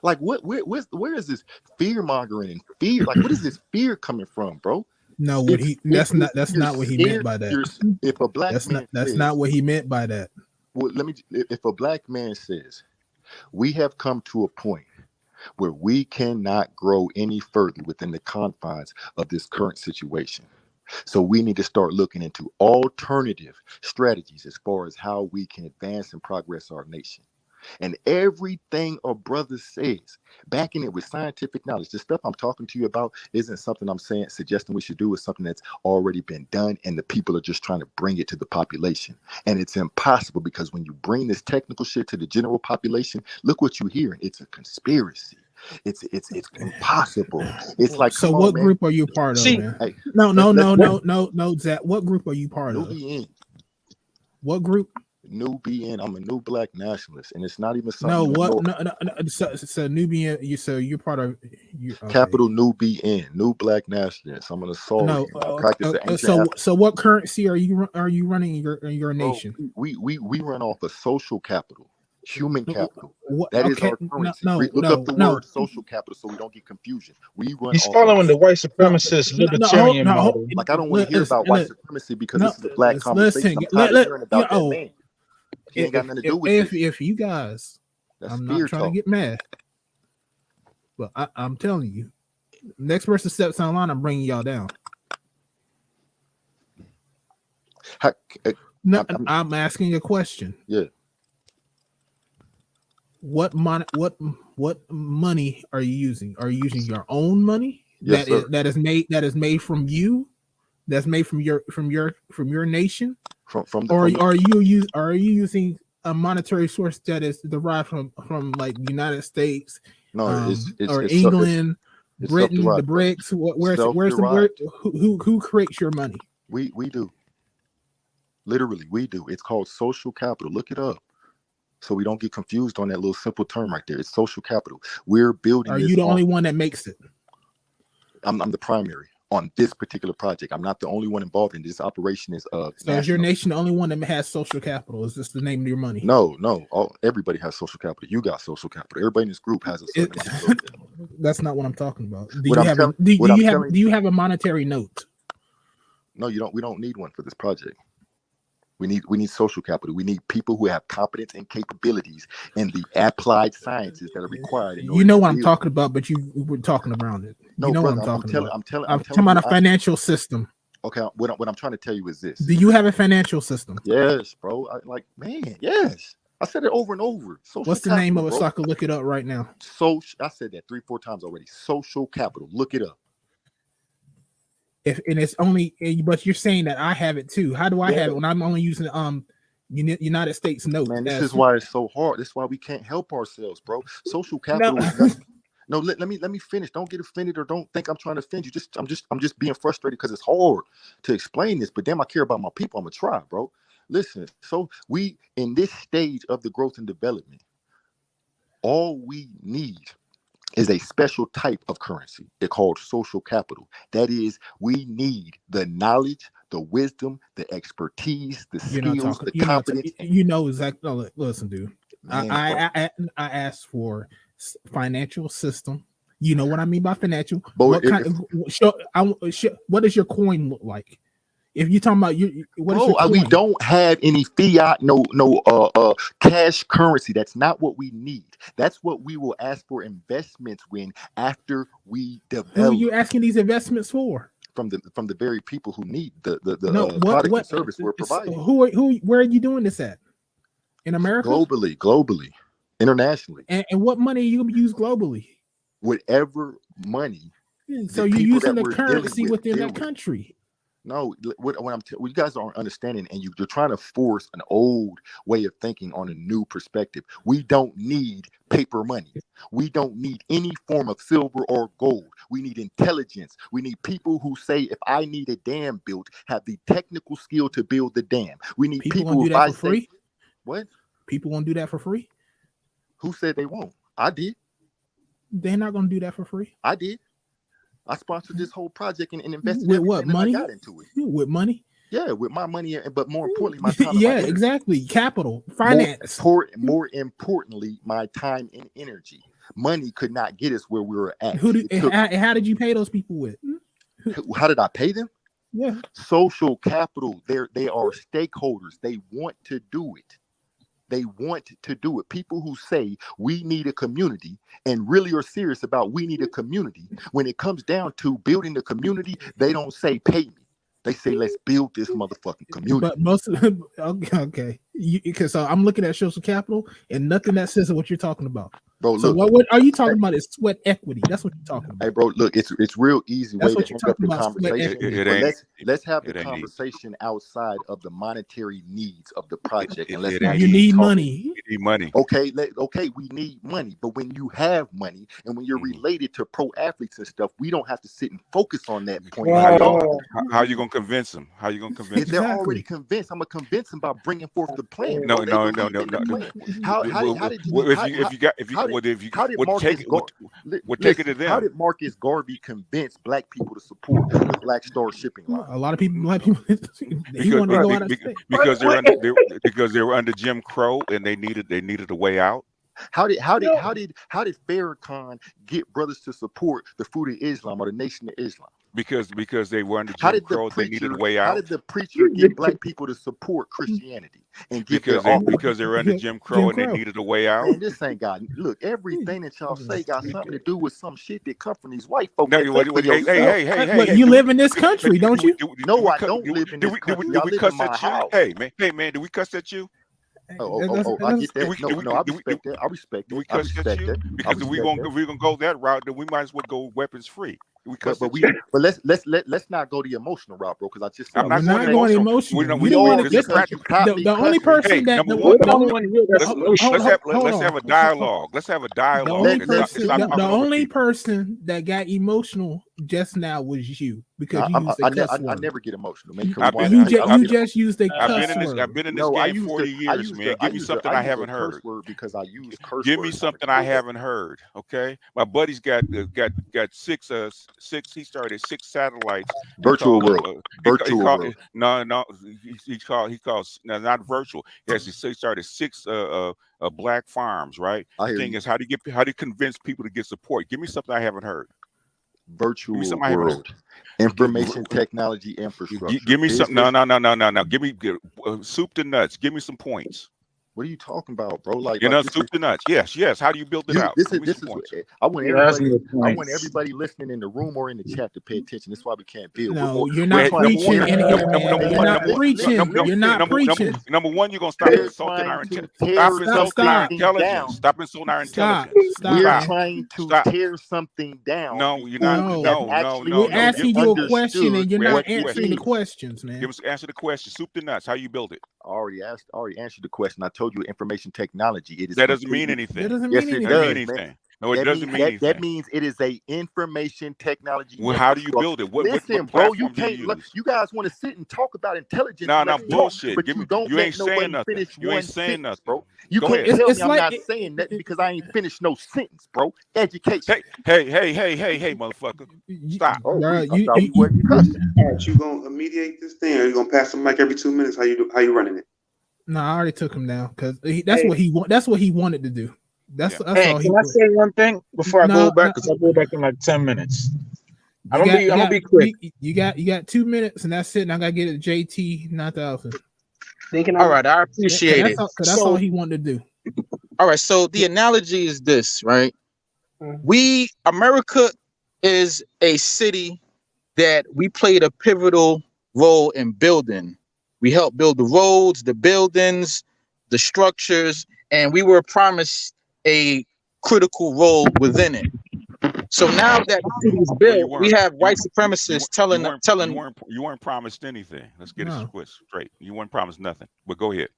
Like where is this fear mongering and fear? Like, what is this fear coming from, bro? no, that's not what he meant by that. If a Black man that's says, not what he meant by that. well, if a Black man says we have come to a point where we cannot grow any further within the confines of this current situation, So we need to start looking into alternative strategies as far as how we can advance and progress our nation. And everything a brother says, backing it with scientific knowledge. The stuff I'm talking to you about isn't something I'm saying, suggesting we should do. It's something that's already been done, and the people are just trying to bring it to the population. And it's impossible because when you bring this technical shit to the general population, look what you're hearing. It's a conspiracy. It's impossible. It's like, So come on, what man. group are you part of, See, man? Hey, No, let's Zach. What group are you part of? Nubian. What group? Nubian. I'm a new black nationalist, and it's not even No, something. what? No. So Nubian. You're part of. You okay? Capital Nubian, new black nationalist. I'm an assault. No. I practice the ancient. So what currency are you running your nation? We run off of social capital, human capital. What? That is Okay. our currency. No. Look up the word social capital so we don't get confusion. We run he's off following of, the white supremacist libertarian model. like, I don't want to hear about white supremacy because this is a black conversation. I'm tired of hearing about that man. He ain't got nothing to do with this. If you guys, That's I'm fear not trying talk. to get mad, but I'm telling you, next person steps on line, I'm bringing y'all down. No, I'm asking a question. Yeah. What money are you using? Are you using your own money Yes, that is made from you? That's made from your nation? Are you using a monetary source that is derived from like United States, or England, Britain, the BRICS? Who creates your money? We do. Literally, we do. It's called social capital. Look it up. So we don't get confused on that little simple term right there. It's social capital. We're building. Are you the only one that makes it? I'm the primary on this particular project. I'm not the only one involved in this operation. So is your nation the only one that has social capital? Is this the name of your money? No. Everybody has social capital. You got social capital. Everybody in this group has a certain amount of social capital. That's not what I'm talking about. Do you have a monetary note? No, you don't. We don't need one for this project. We need social capital. We need people who have competence and capabilities in the applied sciences that are required. You know what I'm talking about, but you were talking around it. No, you know brother, what I'm talking about. I'm talking about a financial system. Okay, what I'm trying to tell you is this. Do you have a financial system? Yes, bro. Yes. I said it over and over. What's the name of it so I can look it up right now? I said that 3-4 times already. Social capital. Look it up. And it's only, but you're saying that I have it too. How do I have it when I'm only using United States notes? Man, this is why it's so hard. This is why we can't help ourselves, bro. Social capital is nothing. No, let me finish. Don't get offended or don't think I'm trying to offend you. I'm just being frustrated because it's hard to explain this. But damn, I care about my people. I'm gonna try, bro. Listen, so we in this stage of the growth and development, all we need is a special type of currency. It's called social capital. That is, we need the knowledge, the wisdom, the expertise, the skills, the competence. Exactly. Listen, dude. Man, I asked for financial system. You know what I mean by financial. But what does your coin look like? If you're talking about we don't have any fiat, no cash currency. That's not what we need. That's what we will ask for investments when after we develop. Who are you asking these investments for? From the very people who need the product and service we're providing. Where are you doing this at? In America? Globally, internationally. And what money are you gonna use globally? Whatever money. So you're using the currency within that country. No, what you guys aren't understanding, and you're trying to force an old way of thinking on a new perspective. We don't need paper money. We don't need any form of silver or gold. We need intelligence. We need people who say, if I need a dam built, have the technical skill to build the dam. We need people who do that for free. What? People won't do that for free? Who said they won't? I did. They're not going to do that for free. I did. I sponsored this whole project and invested with what money? I got into it. With money? Yeah, with my money, but more importantly, my time. Yeah, exactly. Capital, finance. More importantly, my time and energy. Money could not get us where we were at. How did you pay those people with? How did I pay them? Yeah. Social capital. They are stakeholders. They want to do it. They want to do it. People who say we need a community and really are serious about we need a community. When it comes down to building the community, they don't say pay me. They say, let's build this motherfucking community. But most of them, okay. Because I'm looking at social capital and nothing that says what you're talking about. Bro, so look, what are you talking about? Is sweat equity? That's what you're talking about. Hey, bro, look, it's real easy That's way what to you're end up talking the about, sweat conversation. equity. But let's have the conversation outside of the monetary needs of the project, and let's You need money. You need money. Okay, we need money, but when you have money and when you're related to pro athletes and stuff, we don't have to sit and focus on that point. How you gonna convince them? How you gonna convince them? They're already convinced. I'm gonna convince them by bringing forth the plan. No. How did Marcus Garvey convince black people to support the Black Star shipping line? A lot of people, black people, he wanted to go out of state because they were under Jim Crow and they needed a way out. How did Farrakhan get brothers to support the Fruit of Islam or the Nation of Islam? Because they were under Jim Crow, they needed a way out. How did the preacher get black people to support Christianity and because they were under Jim Crow and they needed a way out? Man, this ain't got look. Everything that y'all say got something to do with some shit that come from these white folks. No, hey, you live in this country, don't you? No, I don't live in this country. Do we cuss at you? Hey man, do we cuss at you? I get that. No, I respect it. Do we cuss at you? Because if we're gonna go that route, then we might as well go weapons free. But let's not go the emotional route, bro. Because I just I'm not going emotional. We don't want to. The only person that let's have a dialogue. Let's have a dialogue. The only person that got emotional just now was you because you used a cuss word. I never get emotional, man. You just used a cuss word. I've been in this game 40 years, man. Give me something I haven't heard. Because I use curse. Give me something I haven't heard. Okay, my buddy's got six. He started 6 satellites. Virtual world. No. He calls not virtual. He started 6 black farms. Right. The thing is, how do you convince people to get support? Give me something I haven't heard. Virtual world, information technology infrastructure. Give me something. No. Give me soup to nuts. Give me some points. What are you talking about, bro? Like soup to nuts. Yes. How do you build it out? I want everybody listening in the room or in the chat to pay attention. That's why we can't build. No, you're not preaching. You're not preaching. Number one, you're gonna stop insulting our intelligence. Stop insulting our intelligence. We're trying to tear something down. No, you're not. No. We're asking you a question and you're not answering the questions, man. Answer the question. Soup to nuts. How you build it? I already answered the question. I told you information technology. It is that doesn't mean anything. That doesn't mean anything. No, it doesn't mean anything. That means it is a information technology. Well, how do you build it? Listen, bro, you can't. You guys want to sit and talk about intelligence? No, bullshit. But you ain't saying nothing. You ain't saying nothing, bro. You can't tell me I'm not saying that because I ain't finished no sentence, bro. Education. Hey, motherfucker. Stop. All right, you gonna mediate this thing, or you gonna pass the mic every 2 minutes? How you running it? No, I already took him down because what he wanted to do. That's all he. Can I say one thing before I go back? Because I go back in like 10 minutes. I'm gonna be quick. You got 2 minutes, and that's it. And I gotta get it JT 9000. All right, I appreciate it. That's all he wanted to do. All right, so the analogy is this, right? America is a city that we played a pivotal role in building. We helped build the roads, the buildings, the structures, and we were promised a critical role within it. So now that the city is built, we have white supremacists telling you weren't promised anything. Let's get it straight. You weren't promised nothing. But go ahead.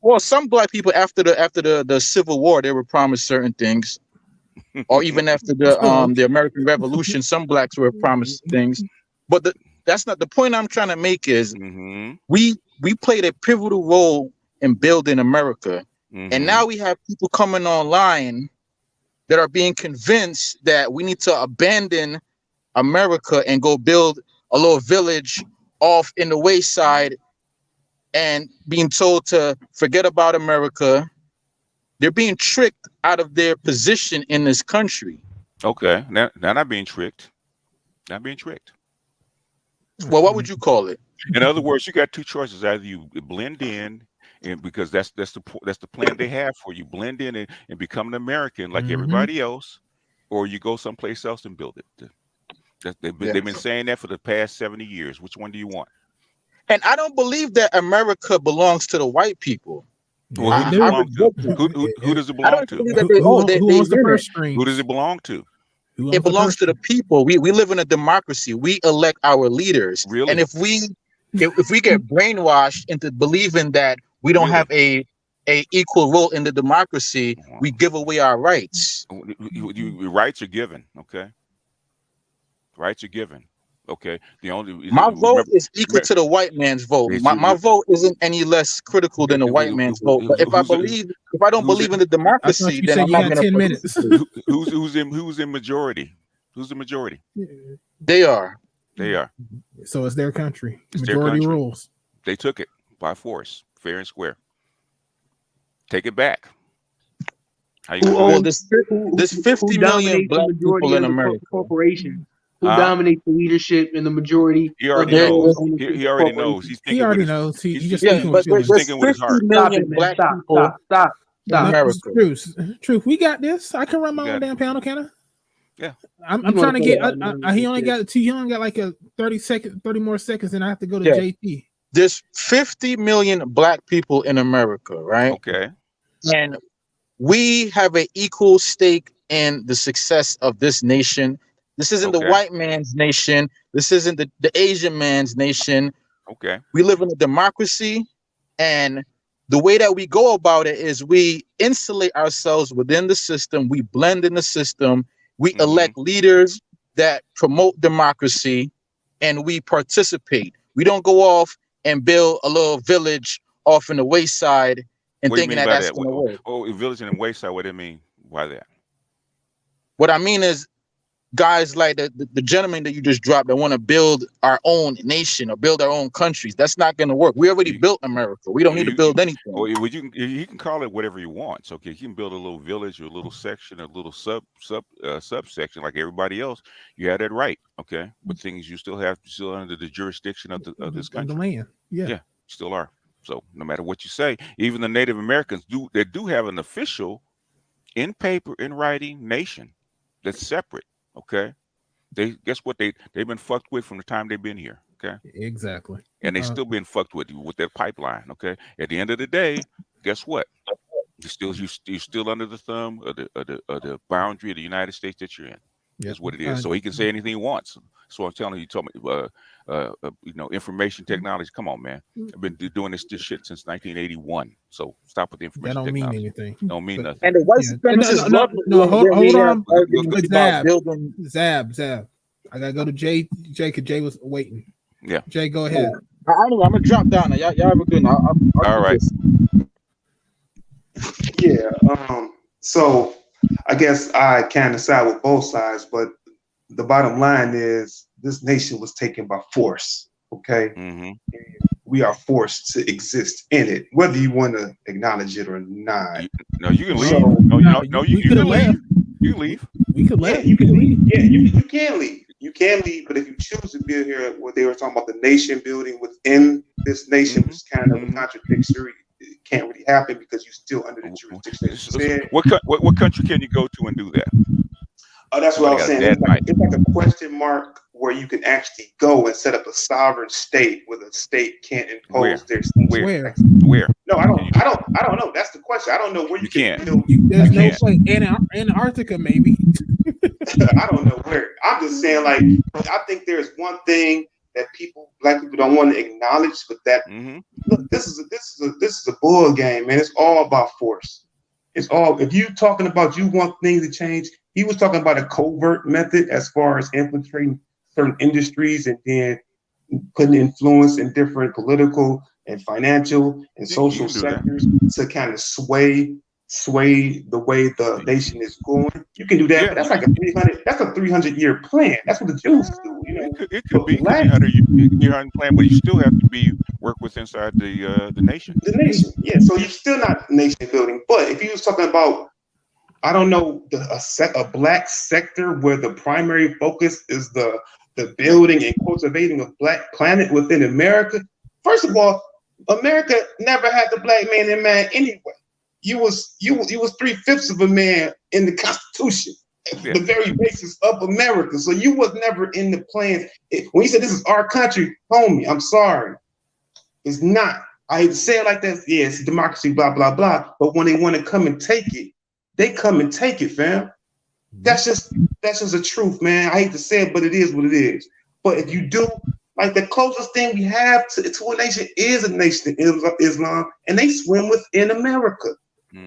Well, some black people after the Civil War, they were promised certain things, or even after the American Revolution, some blacks were promised things. But that's not the point I'm trying to make. Is we played a pivotal role in building America. And now we have people coming online that are being convinced that we need to abandon America and go build a little village off in the wayside and being told to forget about America. They're being tricked out of their position in this country. Okay. Now not being tricked. Not being tricked. Well, what would you call it? In other words, you got 2 choices. Either you blend in, and because that's the plan they have for you, blend in and become an American like everybody else, or you go someplace else and build it. They've been saying that for the past 70 years. Which one do you want? And I don't believe that America belongs to the white people. Well, Yeah, who it does it do. belong to? Reject that. Who does it I belong don't to? believe that they Who owns the in purse it. Who does strings? it belong to? Who It owns the belongs purse to the strings? people. We live in a democracy. We elect our leaders. And Really? if we get brainwashed into believing that we don't have Really? a equal role in the democracy, we give away our rights. Rights are given. Okay. Rights are given. Okay. The only My vote remember, is equal to the white man's vote. My vote isn't any less critical than the white man's vote. But if I don't believe in the I thought democracy, you then said I'm you not had going to 10 minutes. participate. who's in majority? Who's the majority? They are. They are. So it's their country. It's their Majority country. rules. They took it by force, fair and square. Take it back. How you gonna do that? There's 50 million dominates the black majority people in of the America. corporations? Who Huh? dominates the leadership and the majority He of already the knows. ownership He of already knows. corporations? He's He thinking with already his. knows. He's just Yeah, speaking with but feelings. He's there's thinking with his 50 heart. Stop million it, man. black Stop, people stop, in stop. America. Truth. We got this. I can run You my own got it. damn panel, can I? Yeah. I'm You trying to get. motherfucker, He only got like a 30 more seconds, and I have to go to Yeah. JT. There's 50 million black people in America, right? Okay. And we have an equal stake in the success of this nation. This isn't the Okay. white man's nation. This isn't the Asian man's nation. Okay. We live in a democracy, and the way that we go about it is we insulate ourselves within the system. We blend in the system. We elect leaders that promote democracy, and we participate. We don't go off and build a little village off in the wayside and What do you thinking mean that by that's that? going to work. Oh, village and wayside. What do you mean by that? What I mean is guys like the gentleman that you just dropped that want to build our own nation or build our own countries. That's not going to work. We already built America. We don't need to build anything. You can call it whatever you want. So, okay, you can build a little village or a little section, a little subsection like everybody else. You have that right, okay. But things you still under the jurisdiction of this country. The land, yeah, still are. So no matter what you say, even the Native Americans do have an official, in paper, in writing nation that's separate. Okay, guess what they've been fucked with from the time they've been here. Okay, exactly, and they still been fucked with their pipeline. Okay, at the end of the day, guess what? You're still under the thumb of the boundary of the United States that you're in. That's what it is. So he can say anything he wants. So I'm telling you, you told me, information technology. Come on, man. I've been doing this shit since 1981. So stop with the information technology. Don't mean anything. Don't mean nothing. And the white supremacists love it. No, hold on. Zab. Zab. I gotta go to Jay because Jay was waiting. Yeah. Jay, go ahead. I'm gonna drop down now. Y'all have a good night. All right. Yeah. So I guess I kind of side with both sides, but the bottom line is this nation was taken by force. Okay. Mm-hmm. We are forced to exist in it, whether you want to acknowledge it or not. You can leave. You can leave. You can leave. We could leave. Yeah, you can leave. Yeah, you can leave. You can leave, but if you choose to be here, what they were talking about, the nation building within this nation, which is kind of a contradiction. It can't really happen because you're still under the jurisdiction. What country can you go to and do that? Oh, that's what I was saying. It's like a question mark where you can actually go and set up a sovereign state where the state can't impose their Where? No, I don't know. That's the question. I don't know where you can build. There's no place. Antarctica, maybe. I don't know where. I'm just saying, like, I think there's one thing that black people don't want to acknowledge, but that look, this is a bull game, man. It's all about force. It's all, if you talking about you want things to change, he was talking about a covert method as far as infiltrating certain industries and then putting influence in different political and financial and social sectors to kind of sway the way the nation is going. You can do that, but that's like a 300-year plan. That's what the Jews do. It could be 300-year plan, but you still have to work with inside the nation. The nation, yeah. So you're still not nation building. But if you was talking about, I don't know, a black sector where the primary focus is the building and cultivating of Black planet within America. First of all, America never had the black man in mind anyway. You was 3/5 of a man in the Constitution, the very basis of America. So you was never in the plans. When you said this is our country, homie, I'm sorry. It's not. I hate to say it like that. Yeah, it's democracy, blah, blah, blah. But when they want to come and take it, they come and take it, fam. That's just the truth, man. I hate to say it, but it is what it is. But if you do, like the closest thing we have to a nation is a nation of Islam, and they swim within America.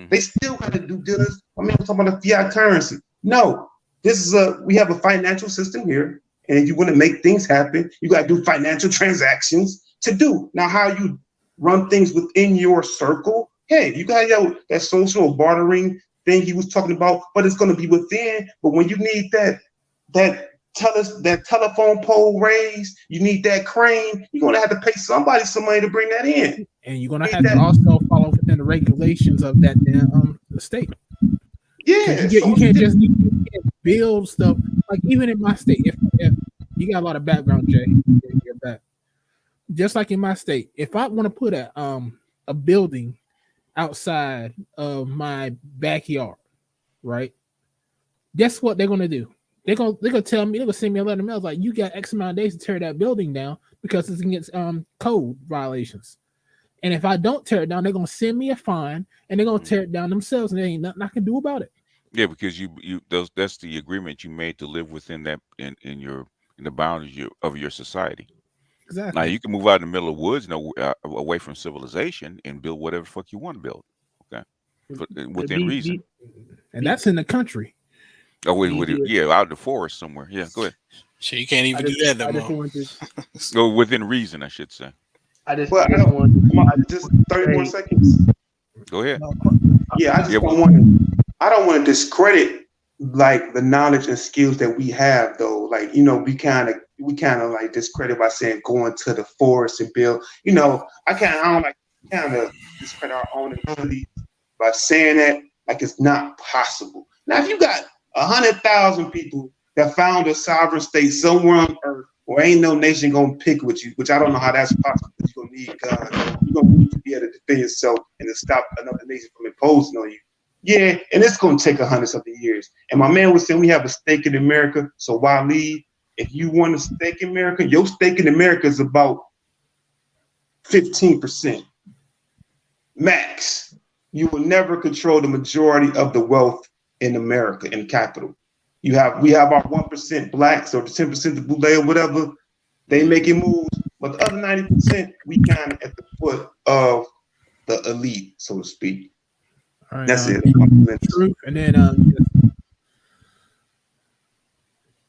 They still got to do diligence. I mean, I'm talking about the fiat currency. No, we have a financial system here, and if you want to make things happen, you got to do financial transactions to do. Now, how you run things within your circle, hey, you got that social bartering thing he was talking about, but it's going to be within. But when you need that telephone pole raised, you need that crane, you're going to have to pay somebody some money to bring that in. And you're going to have to also follow within the regulations of that damn state. Yeah. You can't build stuff. Like even in my state, if you got a lot of background, Jay, you're back. Just like in my state, if I want to put a building outside of my backyard, right? Guess what they're gonna do? They're gonna tell me, they're gonna send me a letter in the mail like you got X amount of days to tear that building down because it's against code violations. And if I don't tear it down, they're gonna send me a fine and they're gonna tear it down themselves, and there ain't nothing I can do about it. Yeah, because that's the agreement you made to live within that in the boundaries of your society. Exactly. Now you can move out in the middle of the woods, away from civilization, and build whatever the fuck you want to build. Okay, within reason. And that's in the country. Oh, out in the forest somewhere. Yeah, go ahead. So you can't even do that no more. Go within reason, I should say. Just 30 more seconds. Go ahead. Yeah, I don't want to discredit like the knowledge and skills that we have though. Like, we kind of like discredit by saying going to the forest and build. I don't like kind of discredit our own ability by saying that like it's not possible. Now, if you got 100,000 people that found a sovereign state somewhere on earth where ain't no nation gonna pick with you, which I don't know how that's possible. You're gonna need guns. You're gonna need to be able to defend yourself and to stop another nation from imposing on you. Yeah, and it's gonna take 100-something years. And my man was saying we have a stake in America. So why leave? If you want a stake in America, your stake in America is about 15% max. You will never control the majority of the wealth in America, in capital. We have our 1% blacks or the 10% the boule or whatever. They making moves, but the other 90%, we kind of at the foot of the elite, so to speak. All right, that's it. True, and then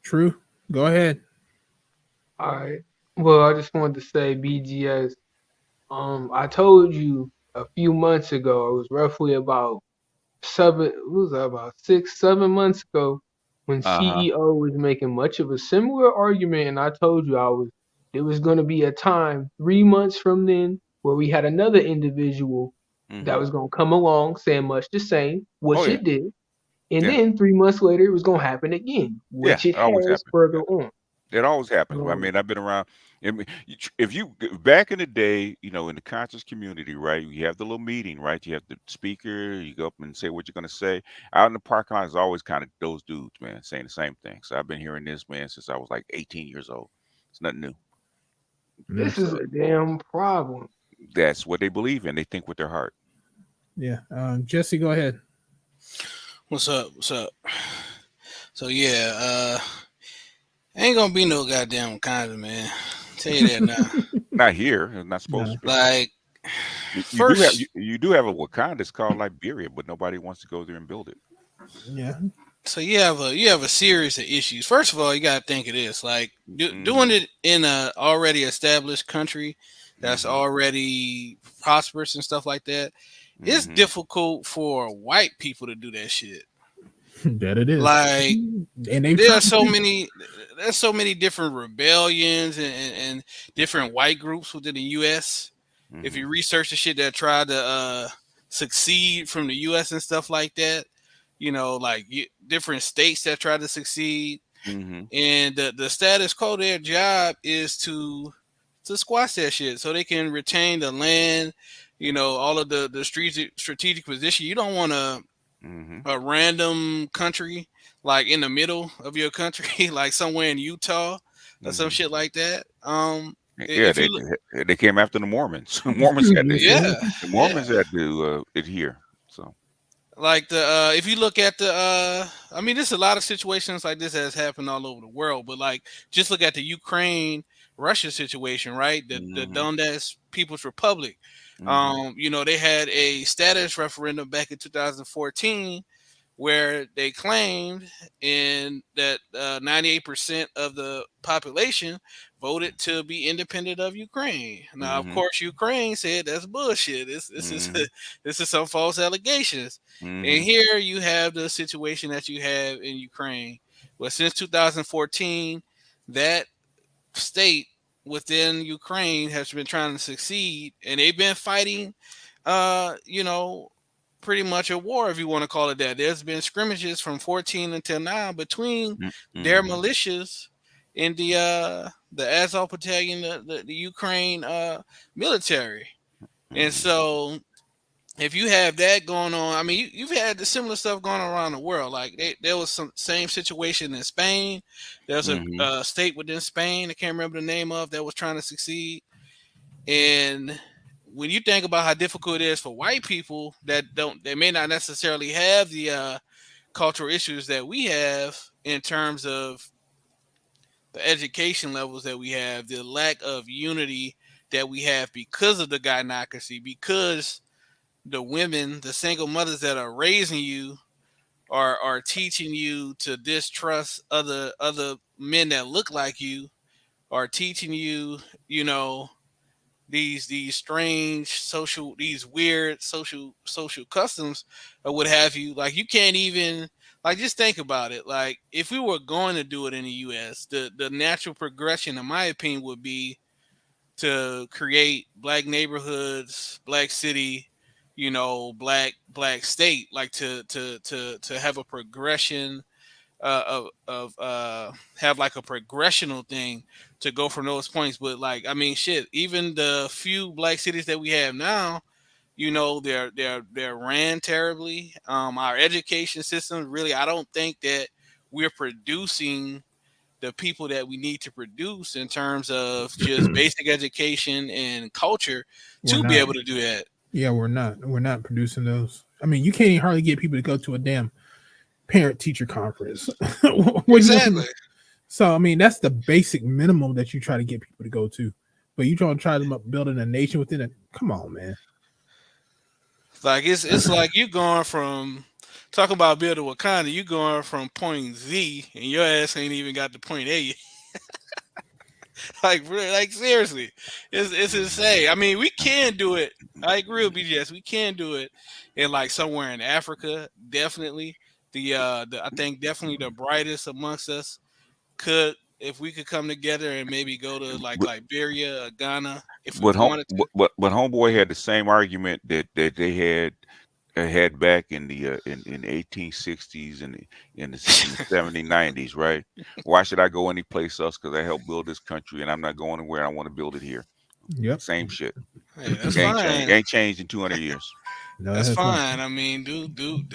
True. Go ahead. All right. Well, I just wanted to say, BGS. I told you a few months ago. It was roughly about 6, 7 months ago when CEO was making much of a similar argument, and I told you it was going to be a time 3 months from then where we had another individual that was going to come along saying much the same, which it did, and then 3 months later it was going to happen again, which it has further on. It always happens. I mean, I've been around. I mean, if you back in the day, in the conscious community, right? You have the little meeting, right? You have the speaker. You go up and say what you're going to say. Out in the parking lot is always kind of those dudes, man, saying the same thing. So I've been hearing this, man, since I was like 18 years old. It's nothing new. This is a damn problem. That's what they believe in. They think with their heart. Yeah. Jesse, go ahead. What's up? So yeah, ain't gonna be no goddamn Wakanda, man. Tell you that now. Not here. It's not supposed to be. Like, you do have a Wakanda. It's called Liberia, but nobody wants to go there and build it. Yeah. So you have a series of issues. First of all, you gotta think of this: like doing it in a already established country that's already prosperous and stuff like that. It's difficult for white people to do that shit. That it is. Like, and there's so many different rebellions and different white groups within the U.S. If you research the shit that tried to succeed from the U.S. and stuff like that, like different states that try to succeed, and the status quo, their job is to squash that shit so they can retain the land, all of the strategic position. You don't want a random country like in the middle of your country, like somewhere in Utah or some shit like that. if you look, they came after the Mormons. Mormons had to, yeah, the yeah. Mormons had to adhere. So Like if you look at the I mean, there's a lot of situations like this that has happened all over the world, but like just look at the Ukraine Russia situation, right? The Donetsk People's Republic. You know, they had a status referendum back in 2014 where they claimed in that 98% of the population voted to be independent of Ukraine. Now, of course, Ukraine said that's bullshit. This is this is some false allegations. And here you have the situation that you have in Ukraine. Well, since 2014, that state within Ukraine has been trying to succeed, and they've been fighting, you know, pretty much a war, if you want to call it that. There's been scrimmages from 14 until now between their militias and the Azov Battalion, the Ukraine military. And so if you have that going on, I mean, you've had the similar stuff going on around the world. Like there was some same situation in Spain. There's a state within Spain I can't remember the name of that was trying to succeed. And when you think about how difficult it is for white people they may not necessarily have the cultural issues that we have in terms of the education levels that we have, the lack of unity that we have because of the gynocracy, because the women, the single mothers that are raising you are teaching you to distrust other men that look like you, are teaching you, you know, these strange these weird social customs or what have you. Like you can't even like just think about it. Like if we were going to do it in the US, the natural progression in my opinion would be to create black neighborhoods, black city, you know, black state, like to have a progression of have like a progressional thing to go from those points. But like I mean shit, even the few black cities that we have now, you know, they're ran terribly. Our education system really, I don't think that we're producing the people that we need to produce in terms of just basic education and culture to be able to do that. Yeah, we're not producing those. I mean, you can't even hardly get people to go to a damn parent teacher conference. Exactly. So I mean, that's the basic minimum that you try to get people to go to. But you try to building a nation within it. Come on, man. Like it's like you going from talking about building Wakanda, you going from point Z and your ass ain't even got to point A. Like really, like seriously, it's insane. I mean, we can do it. I agree with BGS. We can do it in like somewhere in Africa. Definitely, the I think definitely the brightest amongst us could, if we could come together and maybe go to like Liberia or Ghana if we wanted to. But homeboy had the same argument that they had back in the in 1860s and in the 70s, 90s, right? Why should I go any place else? Because I helped build this country, and I'm not going anywhere. I want to build it here. Yep. Same shit. Hey, that's fine. Ain't changed in 200 years. No, that's fine. Not. I mean,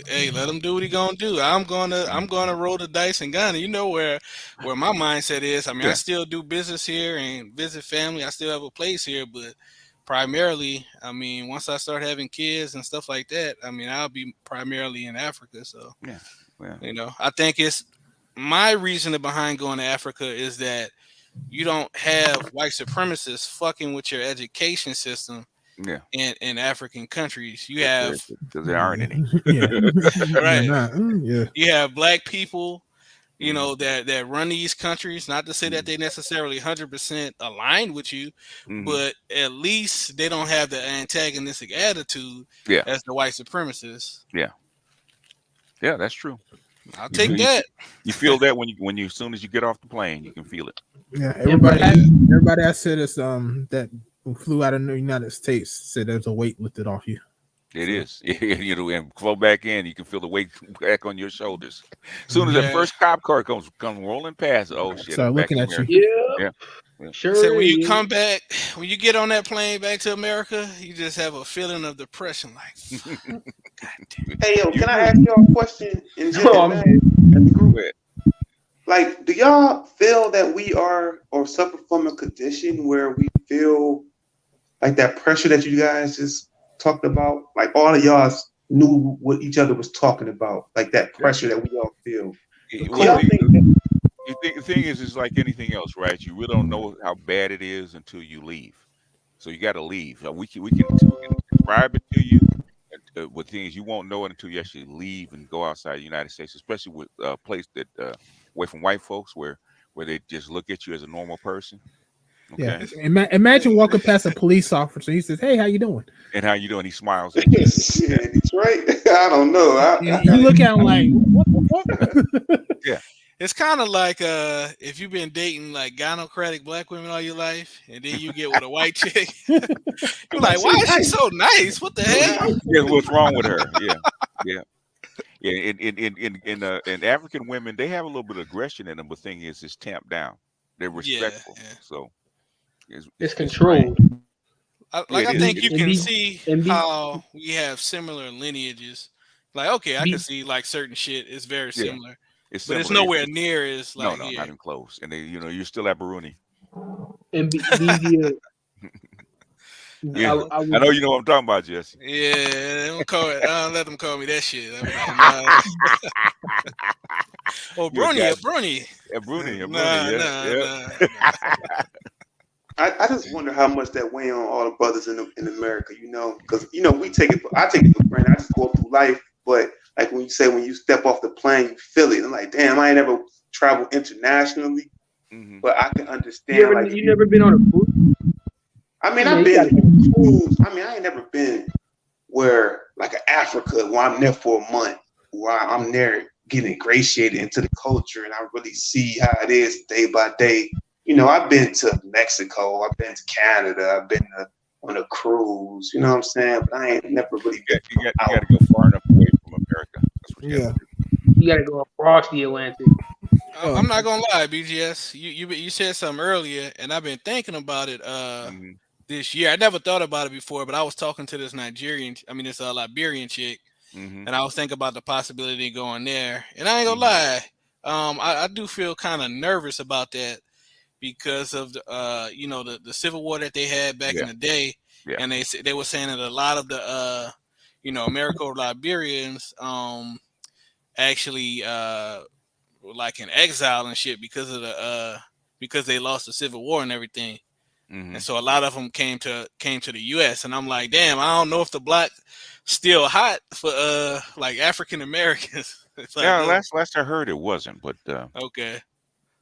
hey, let him do what he gonna do. I'm gonna roll the dice in Ghana. You know where my mindset is. I mean, I still do business here and visit family. I still have a place here, but primarily, I mean, once I start having kids and stuff like that, I mean, I'll be primarily in Africa. So yeah. You know, I think it's my reasoning behind going to Africa is that you don't have white supremacists fucking with your education system. Yeah. In African countries, you have because there aren't any. Right. Yeah. You have black people, you know, that run these countries. Not to say that they necessarily 100% aligned with you, but at least they don't have the antagonistic attitude as the white supremacists. Yeah. Yeah, that's true. I'll take that. You feel that when you as soon as you get off the plane, you can feel it. Yeah, everybody I said is that flew out of the United States said there's a weight lifted off you. It is. You know, and flow back in, you can feel the weight back on your shoulders. As soon as the first cop car comes rolling past, oh shit! Start looking at you. Yeah. Sure. So when you come back, when you get on that plane back to America, you just have a feeling of depression, like. God damn. Hey yo, can I ask y'all a question? In the group? Like, do y'all feel that we are or suffer from a condition where we feel like that pressure that you guys just talked about? Like all of y'all knew what each other was talking about, like that pressure that we all feel. Do Well, y'all think that, the thing is, it's like anything else, right? You really don't know how bad it is until you leave. So you got to leave. We can describe it to you, with things you won't know it until you actually leave and go outside the United States, especially with a place that away from white folks where they just look at you as a normal person. Yeah. Okay. Imagine walking past a police officer. He says, "Hey, how you doing?" And how you doing? He smiles at you. shit, Detroit? I don't know. You look at him like, "What the fuck?" Yeah. It's kind of like if you've been dating like gynocratic black women all your life, and then you get with a white chick, you're like, why is she so nice? What the hell? Yeah. What's wrong with her? Yeah. Yeah. Yeah. In African women, they have a little bit of aggression in them, but the thing is, it's tamped down. They're respectful. Yeah. So It's it's controlled. strange. I It is. think you And can be see and be how we have similar lineages. Like, okay, I can be see like certain shit is very Yeah. similar, It's but it's similar. nowhere near as No, like no, not here. even close. And you're still at Baruni. and be Yeah. I I was know you know what I'm talking about, Jesse. Yeah, don't call it. I don't let them call me that shit. I be like, nah. Oh, You a guy, Brony. Bruni, Nah, yeah, nah, yeah. nah. I just wonder how much that weigh on all the brothers in America, because I take it for granted. I just go through life, but like when you step off the plane, you feel it. I'm like, damn, I ain't never traveled internationally, Mhm. but I can understand. Like, you never been on a cruise? I mean, Man, I've you been gotta get on cruise. I mean, I ain't never been where like Africa, where I'm there for a month, where I'm there getting ingratiated into the culture, and I really see how it is day by day. I've been to Mexico, I've been to Canada, I've been on a cruise. You know what I'm saying? But I ain't never really been You got out. to go far enough away from America. That's what you got Yeah. to do. you gotta go across the Atlantic. I'm not gonna lie, BGS. You said something earlier, and I've been thinking about it Mhm. this year. I never thought about it before, but I was talking to this this Liberian chick, Mhm. and I was thinking about the possibility of going there. And I ain't gonna Mhm. lie, I do feel kind of nervous about that because of the civil war that they had back in Yeah. the day, Yeah. and they were saying that a lot of the American Liberians actually were like in exile and shit because of because they lost the civil war and everything. And Mhm. so a lot of them came to the U.S. and I'm like, damn, I don't know if the black still hot for like African Americans. It's like, Yeah. Last I heard it wasn't, but okay,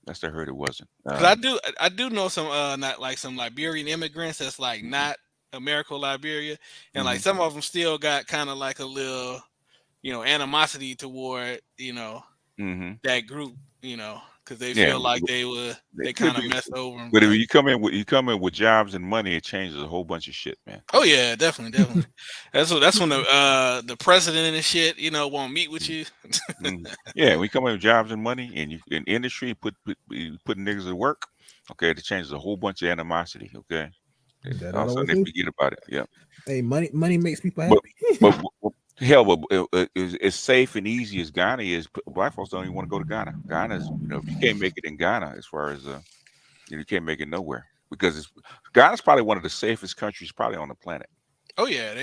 last I heard it wasn't. because I do know some not like some Liberian immigrants that's like Mhm. not America Liberia, and like Mhm. some of them still got kind of like a little animosity toward Mhm. that group, because they Yeah. feel like They they could kind of be, messed over them. but if But you come in with jobs and money, it changes a whole bunch of shit, man. oh yeah, definitely. That's when the president and shit, won't meet with Mhm. you. Mhm. Yeah, we come in with jobs and money, and you in industry you put niggas to work. Okay, it changes a whole bunch of animosity. Okay, That all all of a it sudden always they is. forget about it. Yeah, Hey, money makes people but happy. but hell, but as safe and easy as Ghana is, black folks don't even want to go to Ghana. Ghana's, if you can't make it in Ghana, as far as you can't make it nowhere because Ghana's probably one of the safest countries probably on the planet. Oh yeah,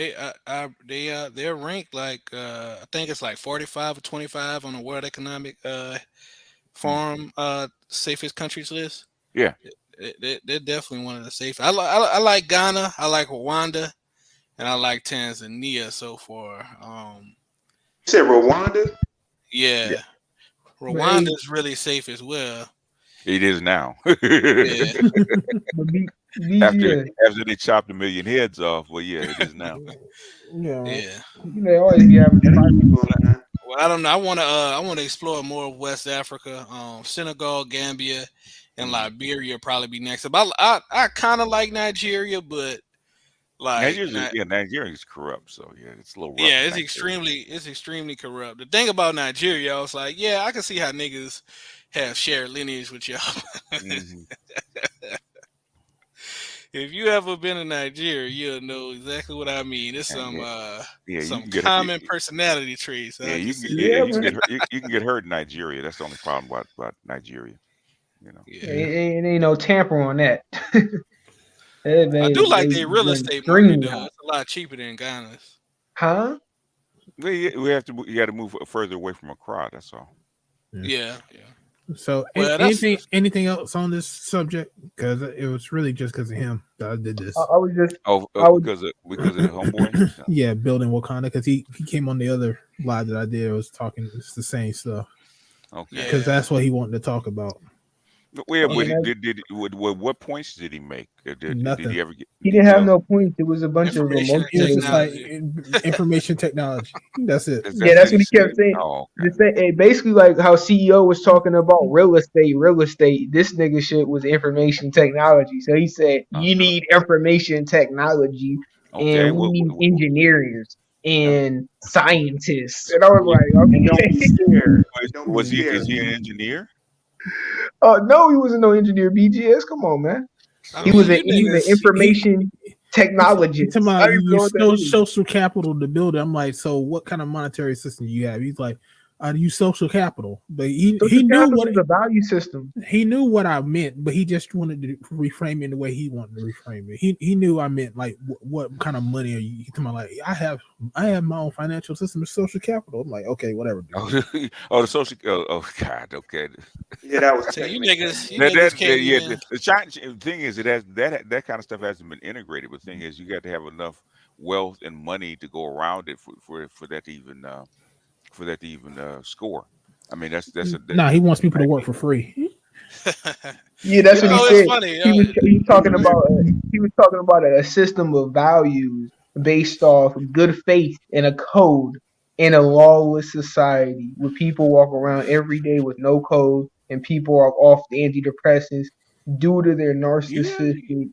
they're ranked like I think it's like 45 or 25 on the World Economic Mm. Forum safest countries list. Yeah. They're definitely one of the safest. I like Ghana, I like Rwanda, and I like Tanzania so far. You said Rwanda? Yeah, Yeah, But Rwanda hey, is really safe as well. it is now. Yeah, but after BGS, after they chopped a million heads off, well, yeah, it is now. Yeah, right. yeah. they always be having Yeah, fights. keep going, man. Well, I don't know. I want to explore more of West Africa. Senegal, Gambia, and Mhm. Liberia probably be next. But I kind of like Nigeria, but like not. Nigeria is corrupt, so yeah, it's a little rough Yeah, in it's Nigeria. extremely corrupt. The thing about Nigeria, I was like, yeah, I can see how niggas have shared lineage with y'all. Hmm. If you ever been to Nigeria, you'll know exactly what I mean. It's And yeah, you some can common personality traits. yeah, I can see. Yeah, you can man. get hurt. You can get hurt in Nigeria. That's the only problem about Nigeria. You know. Yeah. Yeah. Ain't no tamper on that. I do like their real estate market though. It's a lot cheaper than Ghana's. Huh? We have to. You got to move further away from Accra. That's all. Yeah. So, Well, anything else on this subject? Because it was really just because of him that I did this. I was just because of the homeboy. Yeah, building Wakanda, because he came on the other live that I did. I was talking. It's the same stuff. Okay. Because that's what he wanted to talk about. Where what points did he make? Nothing. Did he ever get? He didn't have no points. It was a bunch of Information It was just like technology. information technology. That's it. Yeah, that's what he kept saying. Oh, okay. Basically, like how CEO was talking about real estate. This nigga shit was information technology. So he said, you need information technology, and we need engineers and scientists. And I was like, okay. And don't be scared. Is he an engineer? Oh no, he wasn't no engineer. BGS, come on, man. He was an information technologist. I use social capital to build it. I'm like, so what kind of monetary system do you have? He's like, I use social capital, but he knew what the value system. He knew what I meant, but he just wanted to reframe it the way he wanted to reframe it. He knew I meant like what kind of money are you talking about? Like I have my own financial system of social capital. I'm like, okay, whatever. The social. Oh God. Okay. Yeah, that was. So you niggas The thing is, it has that kind of stuff hasn't been integrated. But the thing is, you got to have enough wealth and money to go around it for that to even score. I mean, that's he wants people to work for free. Yeah, that's what he said. Funny. He was talking about a system of values based off good faith and a code in a lawless society where people walk around every day with no code and people are off the antidepressants due to their narcissistic,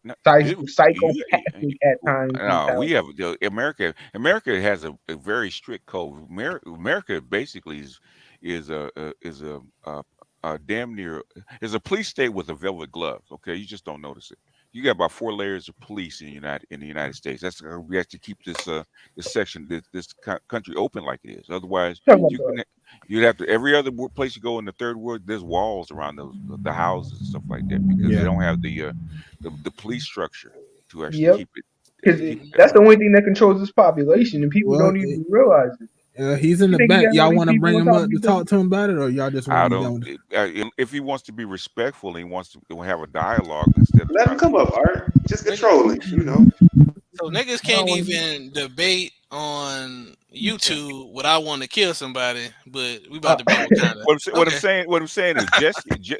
psychopathic at times. No, we have America. America has a very strict code. America basically is a damn near is a police state with a velvet glove. Okay, you just don't notice it. You got about 4 layers of police in the United States. That's we have to keep this this country open like it is. Otherwise, you'd have to every other place you go in the third world. There's walls around the houses and stuff like that because they don't have the police structure to actually keep it. Because that's the only thing that controls this population, and people don't even realize it. He's in the back. Y'all want to bring him up to talk to him about it, or y'all just want to be done? If he wants to be respectful, and he wants to have a dialogue instead of let him come up, Art. Just controlling, So niggas can't even debate on YouTube without wanting to kill somebody, but we about to be Wakanda. What I'm saying is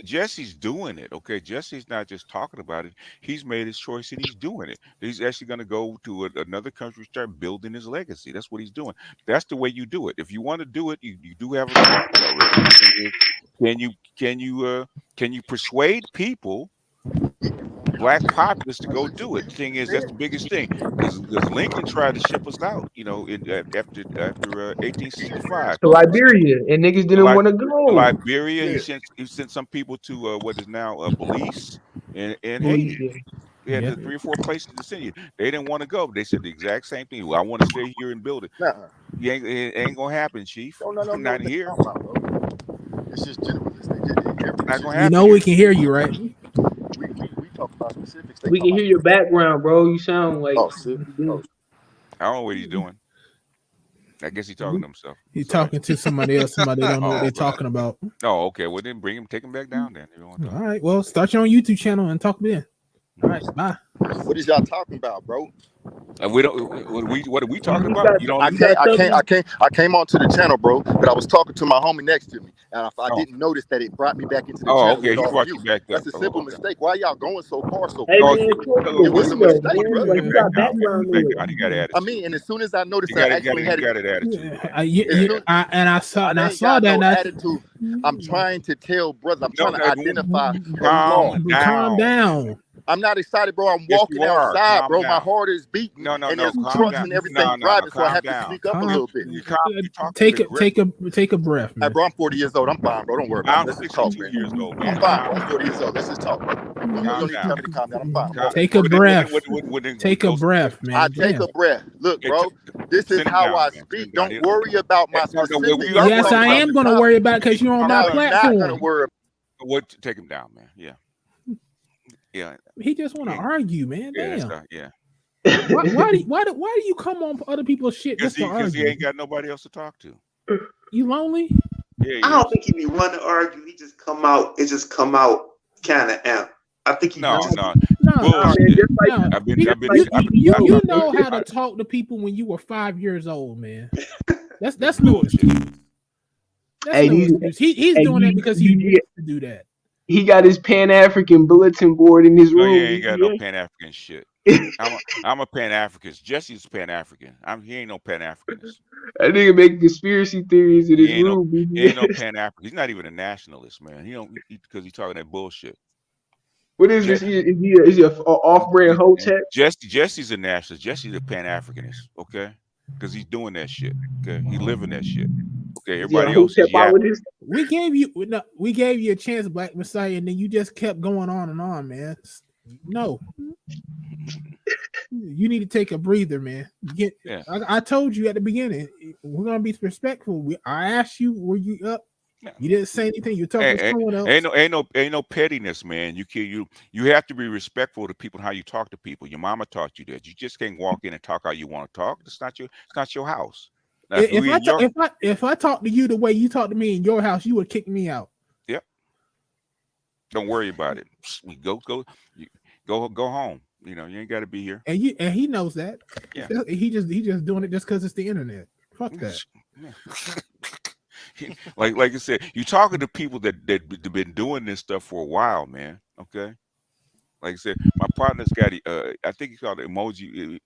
Jesse's doing it. Okay, Jesse's not just talking about it. He's made his choice and he's doing it. He's actually going to go to another country, start building his legacy. That's what he's doing. That's the way you do it. If you want to do it, you do have a already. Can you persuade people? Black populace to go do it. The thing is, that's the biggest thing because Lincoln tried to ship us out, after 1865 to Liberia, and niggas didn't want to go. Liberia, he sent some people to what is now Belize and Haiti. They had 3 or 4 places to send you. They didn't want to go. They said the exact same thing. Well, I want to stay here and build it. It ain't gonna happen, Chief. I'm not here. It's just generalist. Not gonna happen. We can hear you, right? We talk about specifics. We can hear your background, bro. You sound like. I don't know what he's doing. I guess he's talking to himself. He's talking to somebody else. Somebody don't know what they're talking about. Oh, okay. Well, then take him back down then. All right. Well, start your own YouTube channel and talk then. All right. Bye. What is y'all talking about, bro? We don't. What are we talking about? You don't. I came onto the channel, bro, but I was talking to my homie next to me, and I didn't notice that it brought me back into the channel. Okay, he brought you back. That's a simple mistake. Why y'all going so far? It was a mistake, bro. You got attitude. I mean, and as soon as I noticed, I actually had an attitude. I saw that attitude. I'm trying to tell brother. I'm trying to identify. Calm down. I'm not excited, bro. I'm walking outside, bro. My heart is beating. And there's trucks and everything driving, so I have to speak up a little bit. Take a breath, man. Hey, bro, I'm 40 years old. I'm fine, bro. Don't worry about it. Let's just talk, man. I'm fine. I'm 40 years old. Let's just talk, bro. You don't need to tell me to calm down. I'm fine, bro. Take a breath. Take a breath, man. I take a breath. Look, bro, this is how I speak. Don't worry about my specifics. Yes, I am going to worry about it because you're on my platform. I'm not going to worry. What? Take him down, man. Yeah. Yeah. He just want to argue, man. Yeah, that's Damn. not, yeah. Why do you come on other people's shit just to Because he argue? ain't got nobody else to talk to. You lonely? Yeah, I don't think he be wanting to argue. He just come out. It just come out kind of amp. I think he No, just no, No, bullshit. just like no. I've been, You know how to talk to people when you were 5 years old, man. That's no excuse. That's no excuse. He's doing that because he wants to do that. He got his Pan African bulletin board in his No, room. he ain't got no Pan African shit. I'm a Pan Africanist. Jesse's Pan African. He ain't no Pan Africanist. That nigga making conspiracy theories in his room. He ain't no Pan African. He's not even a nationalist, man. He don't because he's talking that bullshit. What is this? Is he a off-brand Hotep? Jesse's a nationalist. Jesse's a Pan Africanist. Okay, because he's doing that shit. Okay, he living that shit. Okay, everybody else is yapping. We gave you a chance, Black Messiah, and then you just kept going on and on, man. No. You need to take a breather, man. I told you at the beginning, we're gonna be respectful. I asked you, were you up? You didn't say anything. You talking to someone else. Ain't no pettiness, man. You have to be respectful to people and how you talk to people. Your mama taught you that. You just can't walk in and talk how you want to talk. It's not your house. Now, if I talk to you the way you talk to me in your house, you would kick me out. Yep. Don't worry about it. Go home. You know, you ain't got to be here. And he knows that. Yeah. He just doing it just because it's the internet. Fuck that. like I said, you talking to people that been doing this stuff for a while, man. Okay. Like I said, my partner's got I think he called it emoji.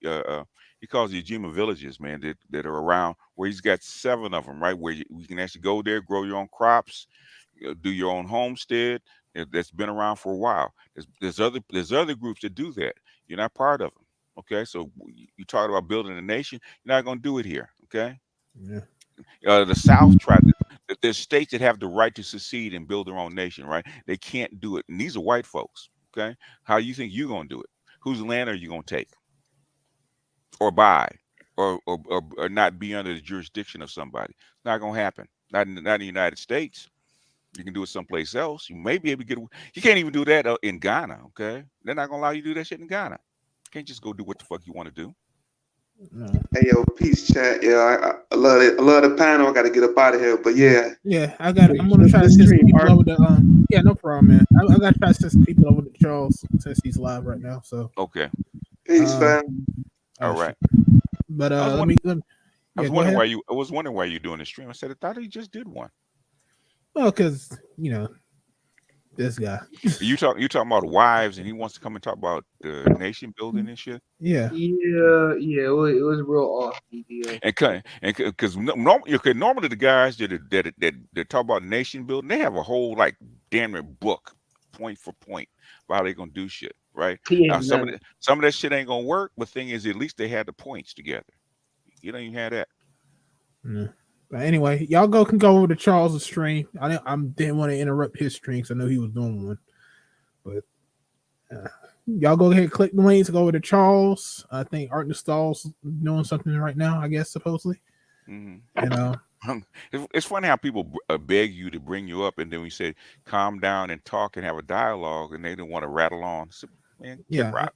He calls the Ujima villages, man, that are around where he's got 7 of them, right? Where you can actually go there, grow your own crops, do your own homestead. That's been around for a while. There's other groups that do that. You're not part of them. Okay, so you talk about building a nation. You're not going to do it here. Okay. Yeah. The South tried. There's states that have the right to secede and build their own nation, right? They can't do it, and these are white folks. Okay, how you think you're going to do it? Whose land are you going to take, or buy, or not be under the jurisdiction of somebody? It's not going to happen. Not in the United States. You can do it someplace else. You may be able to get. You can't even do that in Ghana. Okay, they're not going to allow you to do that shit in Ghana. You can't just go do what the fuck you want to do. No. Hey yo, peace, chat. Yeah, I love it. I love the panel. I got to get up out of here, but yeah. I'm gonna try to send some people over to. Yeah, no problem, man. I got to try to send some people over to Charles since he's live right now. So okay. Peace, fam. All right. But I was wondering why you doing the stream. I said I thought he just did one. Well, because this guy. You talking about wives, and he wants to come and talk about the nation building and shit. Yeah. It was real off. Yeah. And because normally the guys that talk about nation building, they have a whole like damn near book, point for point, about how they gonna do shit, right? Yeah, now some of that shit ain't gonna work, but thing is, at least they had the points together. You don't even have that. Yeah. But anyway, y'all can go over to Charles' stream. I didn't want to interrupt his stream because I know he was doing one. But y'all go ahead and click the links, go over to Charles. I think Art Nostal's doing something right now, I guess, supposedly. Mm-hmm. And it's funny how people beg you to bring you up, and then we say, calm down and talk and have a dialogue, and they don't want to rattle on. So, man, I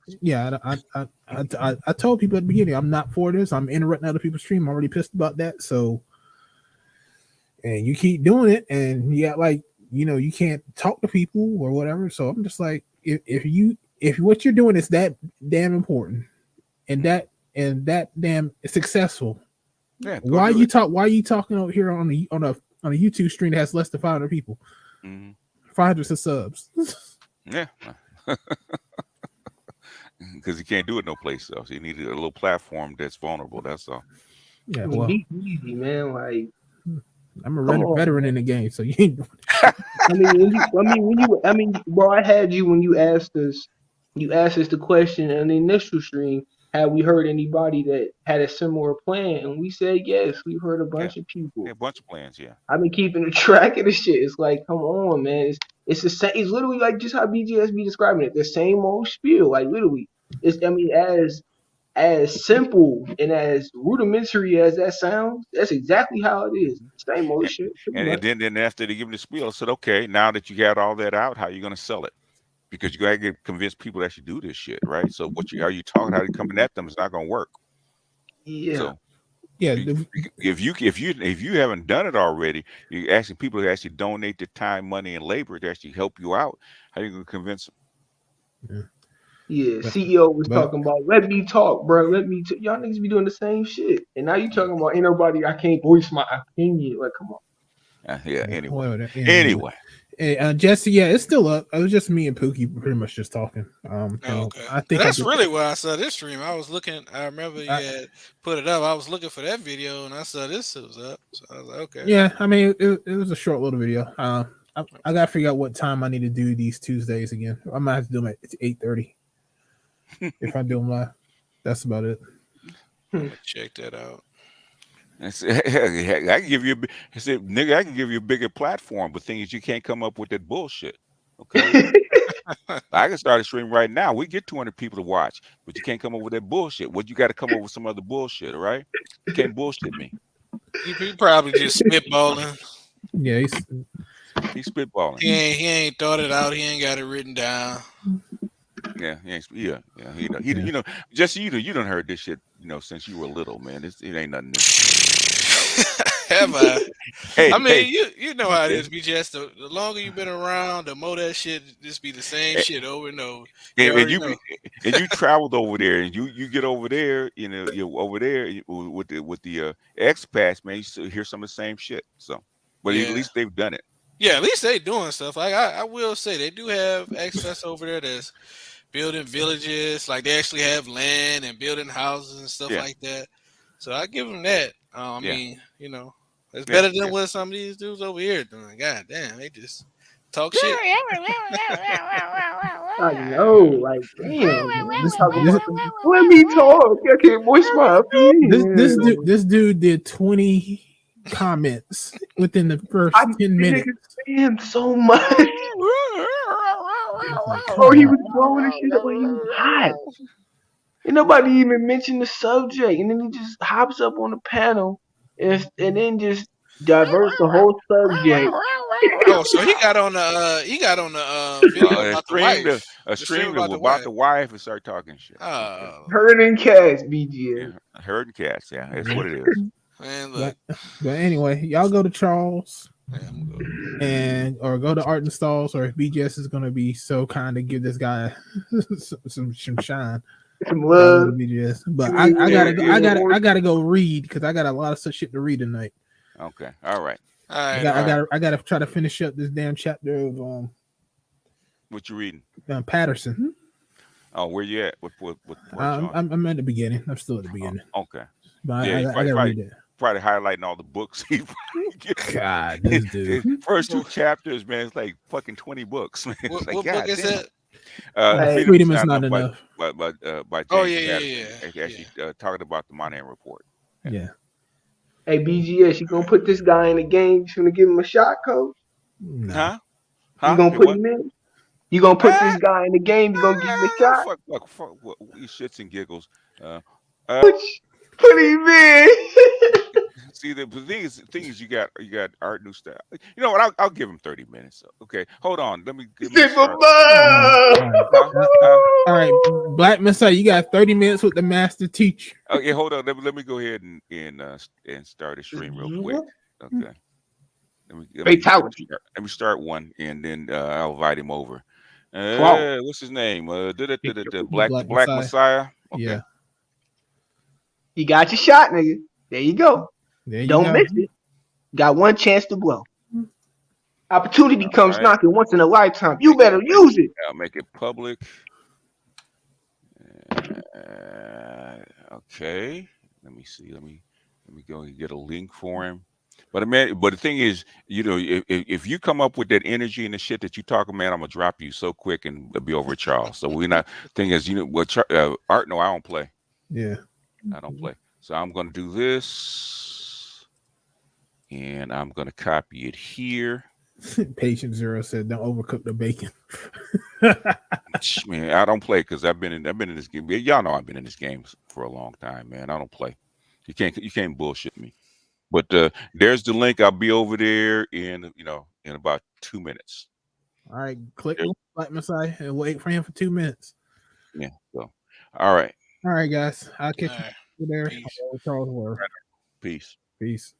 told people at the beginning, I'm not for this. I'm interrupting other people's stream. I'm already pissed about that. So, and you keep doing it, and you got you can't talk to people or whatever. So I'm just like, if what you're doing is that damn important, and that damn successful, why are you talking over here on a YouTube stream that has less than 500 people, 500 subs? Yeah. Because you can't do it no place else. You need a little platform that's vulnerable. That's all. Yeah, well, easy, man. Like, I'm a veteran in the game, so you ain't. Bro, I had you when you asked us. You asked us the question in the initial stream. Have we heard anybody that had a similar plan? And we said yes. We've heard a bunch of people. Yeah, a bunch of plans. Yeah. I've been keeping a track of the shit. It's like, come on, man. It's the same. It's literally like just how BGS be describing it. The same old spiel. Like literally, as simple and as rudimentary as that sounds, that's exactly how it is. Same old shit. And then after they give me the spiel, I said, okay, now that you got all that out, how are you going to sell it? because you gotta convince people that you do this shit, right? So are you talking? How you coming at them? It's not gonna work. Yeah. So Yeah, if you haven't done it already, you're asking people to actually donate the time, money, and labor to actually help you out. How are you gonna convince them? Yeah, CEO was but talking about let me talk, bro. Let me. Y'all niggas be doing the same shit, and now you talking about ain't nobody. I can't voice my opinion. Like, come on. Yeah. Anyway. whatever, Anyway. Hey, Jesse, yeah, it's still up. It was just me and Pookie pretty much just talking. Okay. I think that's really why I saw this stream. I was looking. I remember you I- had put it up. I was looking for that video, and I saw this was up. So I was like, okay. Yeah, I mean, it was a short little video. I gotta figure out what time I need to do these Tuesdays again. I might have to do them at 8:30 if I do them live. That's about it. I'm gonna check that out. I can give you. I said, nigga, I can give you a bigger platform, but thing is, you can't come up with that bullshit. Okay, I can start a stream right now. We get 200 people to watch, but you can't come up with that bullshit. What you got to come up with some other bullshit, all right? You can't bullshit me. He probably just spitballing. Yeah, He's spitballing. He ain't thought it out. He ain't got it written down. Yeah, yeah. You know, Jesse, you done heard this shit, since you were little, man. It ain't nothing new. Have I? Hey, I mean, you know how it is, BGS. The longer you've been around, the more that shit just be the same shit over and over. And you traveled over there, and you get over there, you're over there with the expats, man. You still hear some of the same shit. So, but at least they've done it. Yeah, at least they doing stuff. Like I will say, they do have expats over there that's building villages. Like they actually have land and building houses and stuff like that. So I give them that. I mean, it's better than what some of these dudes over here doing. God damn, they just talk shit. I know, like, damn. Let me talk. I can't voice my opinion. This dude did 20 comments within the first 10 minutes. Damn, so much. Oh, he was blowing the shit up when he was hot. And nobody even mentioned the subject. And then he just hops up on the panel and then just diverts the whole subject. Oh, so he got on the video about the wife. A stream about the wife and start talking shit. Herding cats, BGS. Yeah, herding cats, yeah. That's what it is. Man, look. But anyway, y'all go to Charles or go to Art and Stalls, or if BGS is gonna be so kind to give this guy some shine. Some love. BGS. But I gotta go read because I got a lot of shit to read tonight. Okay. All right. I gotta try to finish up this damn chapter of what you reading? Patterson. Oh, where you at? What I'm at the beginning. I'm still at the beginning. Okay. But I gotta read it. Probably highlighting all the books. God, this dude. First 2 chapters, man, it's like fucking 20 books. Man. What like, book is that? Freedom is not enough. By James Actually, talking about the Monahan Report. Yeah. Hey, BGS, you gonna put this guy in the game? You gonna give him a shot, coach? No. Huh? You gonna put him in? You gonna put this guy in the game? You gonna give him a shot? Fuck, shits and giggles. Put him in. See, the thing is, you got Art New Style. You know what? I'll give him 30 minutes. Okay, hold on. Let me all right, Black Messiah, you got 30 minutes with the master teacher. Okay, hold on. Let me go ahead and start a stream real quick. Okay. Let me start one, and then I'll invite him over. What's his name? The Black Messiah. Okay. Yeah. You got your shot, nigga. There you go. Don't miss it. Got one chance to blow. Opportunity comes knocking once in a lifetime. You better use it. I'll make it public. Okay. Let me see. Let me go and get a link for him. But the thing is, if you come up with that energy and the shit that you talking, man, I'm gonna drop you so quick and be over at Charles. So we're not. Thing is, Art. No, I don't play. Yeah. I don't play. So I'm going to do this, and I'm going to copy it here. Patient Zero said, "Don't overcook the bacon." Man, I don't play because I've been in this game. Y'all know I've been in this game for a long time, man. I don't play. You can't bullshit me. But there's the link. I'll be over there in about 2 minutes. All right, click Yeah. Black Messiah and wait for him for 2 minutes. Yeah. So, all right. All right, guys. I'll catch All right. you there. Peace. Charles Word. Peace. Peace.